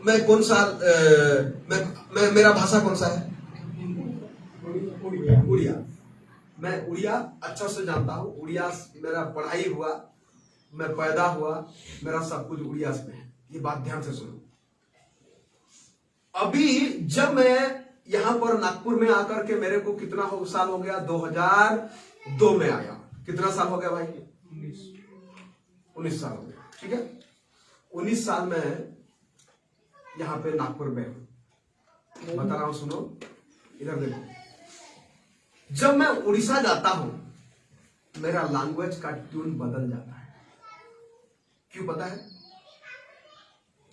मैं कौन सा मैं मेरा भाषा कौन सा है, उड़िया। मैं उड़िया अच्छा से जानता हूं। उड़िया मेरा पढ़ाई हुआ, मैं पैदा हुआ, मेरा सब कुछ उड़िया में है। ये बात ध्यान से सुनो। अभी जब मैं यहां पर नागपुर में आकर के, मेरे को कितना साल हो गया, 2002 में आया। कितना साल हो गया भाई, 19 साल हो गया। ठीक है, 19 साल में यहां पे नागपुर में बता रहा हूं, सुनो इधर देखो। जब मैं उड़ीसा जाता हूं, मेरा लैंग्वेज का ट्यून बदल जाता है। क्यों पता है,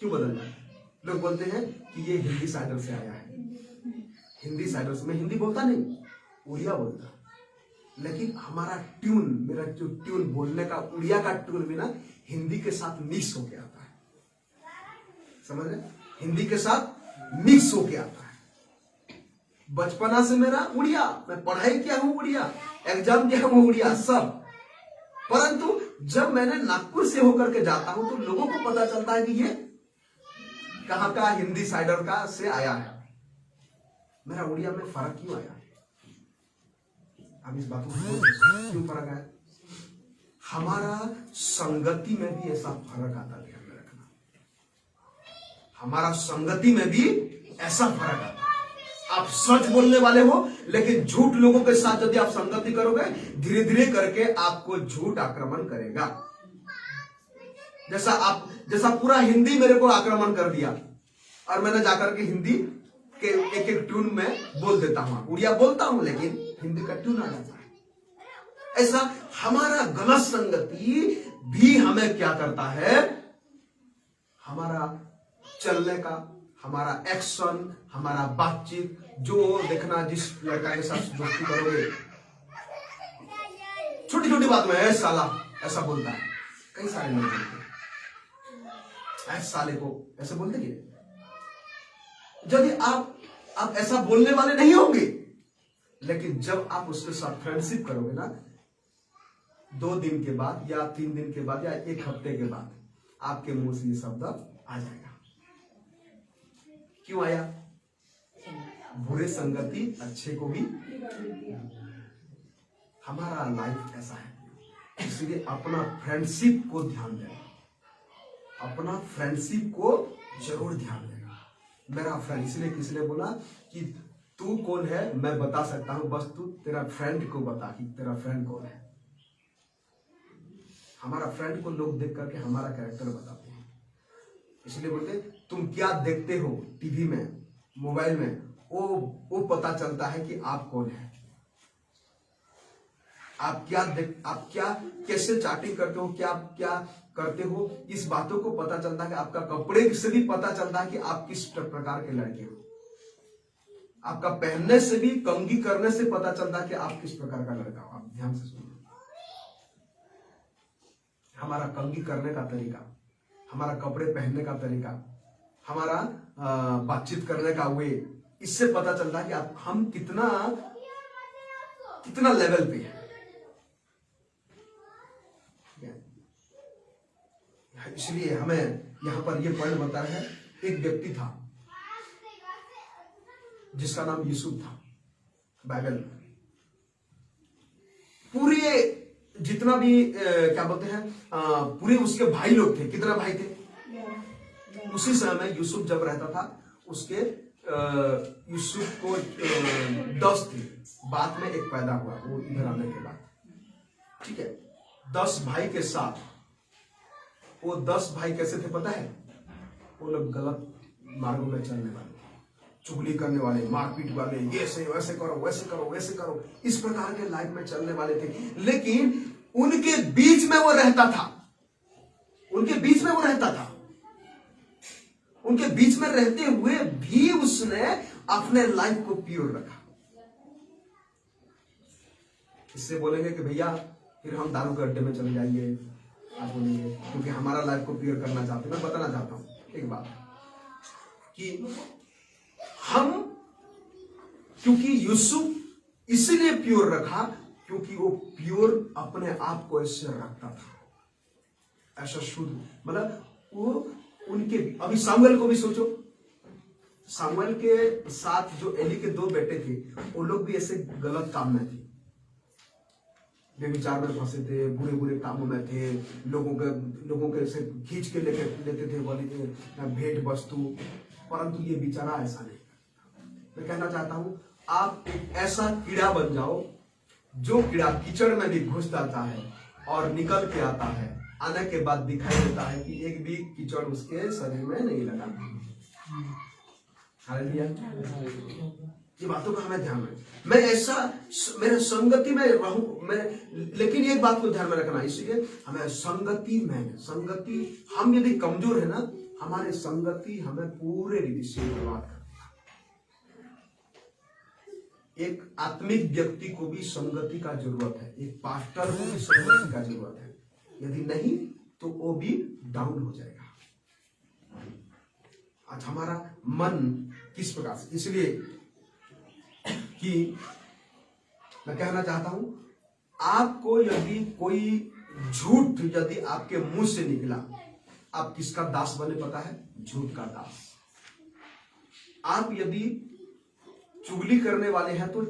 क्यों बदल जाता है? लोग बोलते हैं कि ये हिंदी साइडर से आया है। हिंदी साइडर से, मैं हिंदी बोलता नहीं, उड़िया बोलता। लेकिन हमारा ट्यून, मेरा जो ट्यून बोलने का, उड़िया का ट्यून भी ना हिंदी के साथ मिक्स होके आता है। समझ रहे, हिंदी के साथ मिक्स होके आता है। बचपना से मेरा उड़िया, मैं पढ़ाई किया हूं उड़िया, एग्जाम दिया हूं उड़िया, सब। परंतु जब मैंने नागपुर से होकर के जाता हूं तो लोगों को पता चलता है कि ये कहां का हिंदी साइडर का से आया है। मेरा उड़िया में फर्क क्यों आया? अब इस बात को क्यों फर्क आया? हमारा संगति में भी ऐसा फर्क आता है, ध्यान में रखना। हमारा संगति में भी ऐसा फर्क आता है। आप सच बोलने वाले हो, लेकिन झूठ लोगों के साथ यदि आप संगति करोगे, धीरे धीरे करके आपको झूठ आक्रमण करेगा। जैसा पूरा हिंदी मेरे को आक्रमण कर दिया, और मैंने जाकर के हिंदी के एक एक ट्यून में बोल देता हूं। उड़िया बोलता हूं लेकिन हिंदी का ट्यून आ जाता है। ऐसा हमारा गलत संगति भी हमें क्या करता है, हमारा चलने का, हमारा एक्शन, हमारा बातचीत, जो देखना, जिस लड़का के साथ दोस्ती करोगे, छोटी छोटी बात में ऐसा साला ऐसा बोलता है। कई सारे लोग बोलते हैं ऐसे साले को, ऐसे बोलते हैं। यदि आप ऐसा बोलने वाले नहीं होंगे, लेकिन जब आप उसके साथ फ्रेंडशिप करोगे ना, 2 दिन के बाद या 3 दिन के बाद या 1 हफ्ते के बाद आपके मुंह से ये शब्द आ जाएगा। क्यों आया? बुरे संगति अच्छे को भी। हमारा लाइफ ऐसा है, इसलिए अपना फ्रेंडशिप को ध्यान देना, अपना फ्रेंडशिप को जरूर ध्यान देना। मेरा फ्रेंड, इसलिए किसी ने बोला कि तू कौन है मैं बता सकता हूं, बस तू तेरा फ्रेंड को बता कि तेरा फ्रेंड कौन है। हमारा फ्रेंड को लोग देख करके हमारा कैरेक्टर बताते हैं। इसलिए बोलते तुम क्या देखते हो टीवी में, मोबाइल में, वो पता चलता है कि आप कौन है। आप क्या कैसे चैटिंग करते हो, क्या करते हो, इस बातों को पता चलता है कि आपका कपड़े से भी पता चलता है कि आप किस प्रकार के लड़के हो। आपका पहनने से भी, कंघी करने से पता चलता है कि आप किस प्रकार का लड़का हो। आप ध्यान से सुनिए, हमारा कंघी करने का तरीका, हमारा कपड़े पहनने का तरीका, हमारा बातचीत करने का वे, इससे पता चलता है कि हम कितना लेवल पे है। इसलिए हमें यहां पर यह पॉइंट बता है, एक व्यक्ति था जिसका नाम यूसुफ था। बाइबल पूरे जितना भी क्या बोलते हैं, पूरे उसके भाई लोग थे। कितना भाई थे? उसी समय में यूसुफ जब रहता था, उसके यूसुफ को 10 थे। बाद में एक पैदा हुआ, वो इधर आने के बाद, ठीक है। 10 भाई के साथ, वो 10 भाई कैसे थे पता है? वो लोग गलत मार्गों में चलने वाले, चुगली करने वाले, मारपीट वाले, ये से वैसे करो, वैसे करो, वैसे करो, इस प्रकार के लाइफ में चलने वाले थे। लेकिन उनके बीच में वो रहता था, उनके बीच में वो रहता था। उनके बीच में रहते हुए भी उसने अपने लाइफ को प्योर रखा। इससे बोलेंगे कि भैया फिर हम दारू के अड्डे में चले जाएंगे, आप बोलेंगे क्योंकि हमारा लाइफ को प्योर करना चाहते हैं। मैं बताना चाहता हूं एक बात कि हम, क्योंकि यूसुफ इसलिए प्योर रखा क्योंकि वो प्योर अपने आप को ऐसे रखता था, ऐसा शुद्ध, मतलब वो उनके, अभी सामुएल को भी सोचो, सामुएल के साथ जो एली के 2 बेटे थे, वो लोग भी ऐसे गलत काम में थे, व्यभिचार में फंसे थे, बुरे बुरे कामों में थे, लोगों के ऐसे खींच के लेते थे भेंट वस्तु, परंतु ये बेचारा ऐसा नहीं। मैं कहना चाहता हूं, आप एक ऐसा कीड़ा बन जाओ, जो कीड़ा कीचड़ में भी घुस जाता है और निकल के आता है, आने के बाद दिखाई देता है कि एक भी कीचड़ उसके शरीर में नहीं लगा। हालेलुया। ये बातों का हमें ध्यान रखें। मैं ऐसा, मेरे संगति में रहूं मैं, लेकिन एक बात को ध्यान में रखना, इसलिए हमें संगति हम यदि कमजोर है ना, हमारे संगति हमें पूरे रीति से बर्बाद कर। एक आत्मिक व्यक्ति को भी संगति का जरूरत है, एक पास्टर को भी संगति का जरूरत है। यदि नहीं तो वो भी डाउन हो जाएगा। आज हमारा मन किस प्रकार से, इसलिए कि मैं कहना चाहता हूं, आपको यदि कोई झूठ यदि आपके मुंह से निकला, आप किसका दास बने पता है? झूठ का दास। आप यदि चुगली करने वाले हैं तो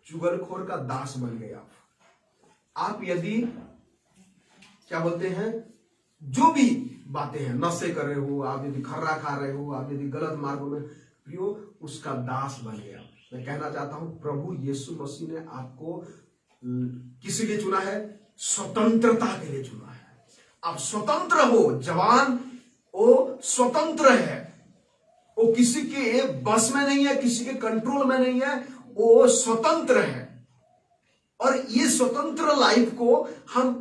चुगलखोर का दास बन गए आप यदि क्या बोलते हैं, जो भी बातें हैं, नशे कर रहे हो, आप यदि खर्रा खा रहे हो, आप यदि गलत मार्गों में प्रियो, उसका दास बन गया। मैं कहना चाहता हूं, प्रभु यीशु मसीह ने आपको किस लिए चुना है? स्वतंत्रता के लिए चुना है। आप स्वतंत्र हो। जवान वो स्वतंत्र है, वो किसी के बस में नहीं है, किसी के कंट्रोल में नहीं है, वो स्वतंत्र है। और ये स्वतंत्र लाइफ को हम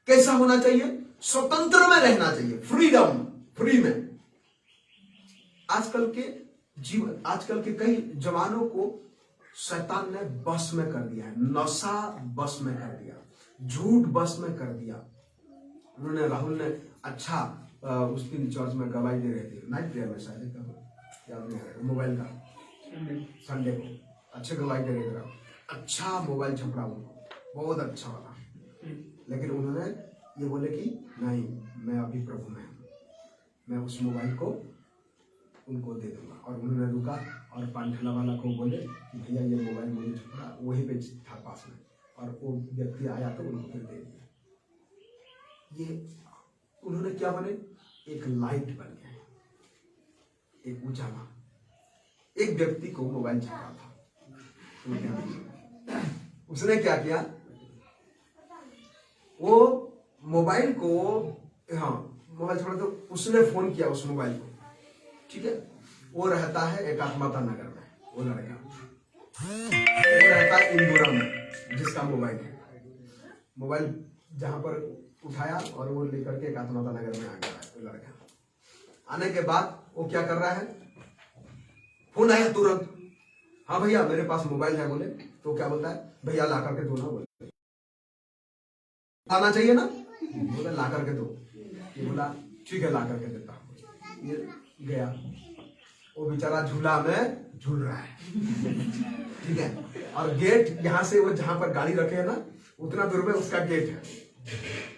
कैसा होना चाहिए? स्वतंत्र में रहना चाहिए, फ्रीडम, फ्री में। आजकल के कई जवानों को शैतान ने बस में कर दिया है। नशा बस में कर दिया, झूठ बस में कर दिया। उन्होंने, राहुल ने अच्छा उस दिन चर्च में गवाही दे रहे थे, नाइट प्रेयर में शायद, याद नहीं आ रहा, मोबाइल का, संडे को अच्छे गवाही दे रहे थे। अच्छा मोबाइल छपड़ा उनको, बहुत अच्छा वाला। लेकिन उन्होंने ये बोले कि नहीं, मैं अभी प्रभु में हूं, मैं उस मोबाइल को उनको दे दूंगा। और उन्होंने रुका और पानठेला वाला को बोले कि भैया ये मोबाइल मुझे छपड़ा, वहीं पे था पास में, और वो व्यक्ति आया तो उनको फिर दे दिया। ये उन्होंने क्या बने? एक लाइट बन गए, एक उजाला। एक व्यक्ति को मोबाइल चाहिए था। उसने क्या किया, वो मोबाइल को, हाँ मोबाइल छोड़ा तो उसने फोन किया उस मोबाइल को, ठीक है। वो रहता है एकात्मता नगर में, वो लड़का वो रहता है इंदौरा में, जिसका मोबाइल है। मोबाइल जहां पर उठाया और वो लेकर के एकात्मता नगर में आ गया वो लड़का। आने के बाद वो क्या कर रहा है, फोन आया तुरंत, हाँ भैया मेरे पास मोबाइल है बोले, तो क्या बोलता है, भैया ला करके दो ना, बोले आना चाहिए ना, बोला ला करके दो। ये बोला ठीक है ला करके देता हूँ। ये गया, वो बेचारा झूला में झूल रहा है, ठीक है। और गेट यहाँ से वो जहां पर गाड़ी रखे है ना, उतना दूर में उसका गेट है।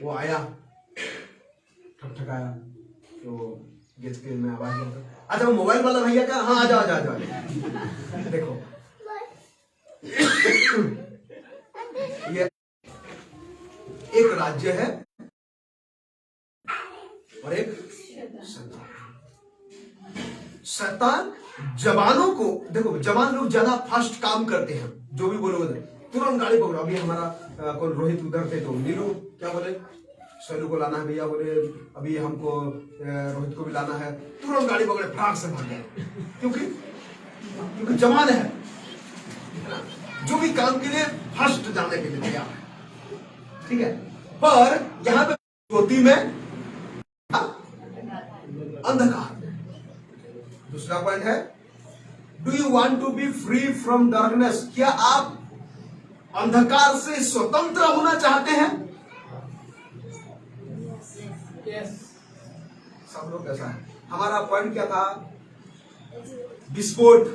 वो आया, ठकठकाया, तो गेट के में आवाज दिया, अच्छा वो मोबाइल वाला भैया का, हाँ आजा आजा आजा। देखो ये एक राज्य है और एक शैतान। शैतान जवानों को, देखो जवान लोग ज्यादा फास्ट काम करते हैं, जो भी बोलोगे तुरंत गाड़ी पकड़ो। अभी हमारा कौन रोहित उधर थे, तो नीलू क्या बोले, सैलू को लाना है भैया, बोले अभी हमको रोहित को भी लाना है, तुरंत गाड़ी पकड़े फ्राक से भाग गए, क्योंकि जवान है, जो भी काम के लिए फास्ट जाने के लिए तैयार है, ठीक है। पर यहाँ पे ज्योति में अंधकार। दूसरा पॉइंट है, do you want to be free from darkness, क्या आप अंधकार से स्वतंत्र होना चाहते हैं? यस। सब लोग ऐसा है। हमारा पॉइंट क्या था, विस्फोट।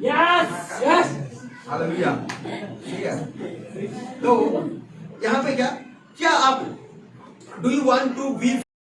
Yes yes. हालेलुया, ठीक है। तो यहाँ पे क्या आप do you want to B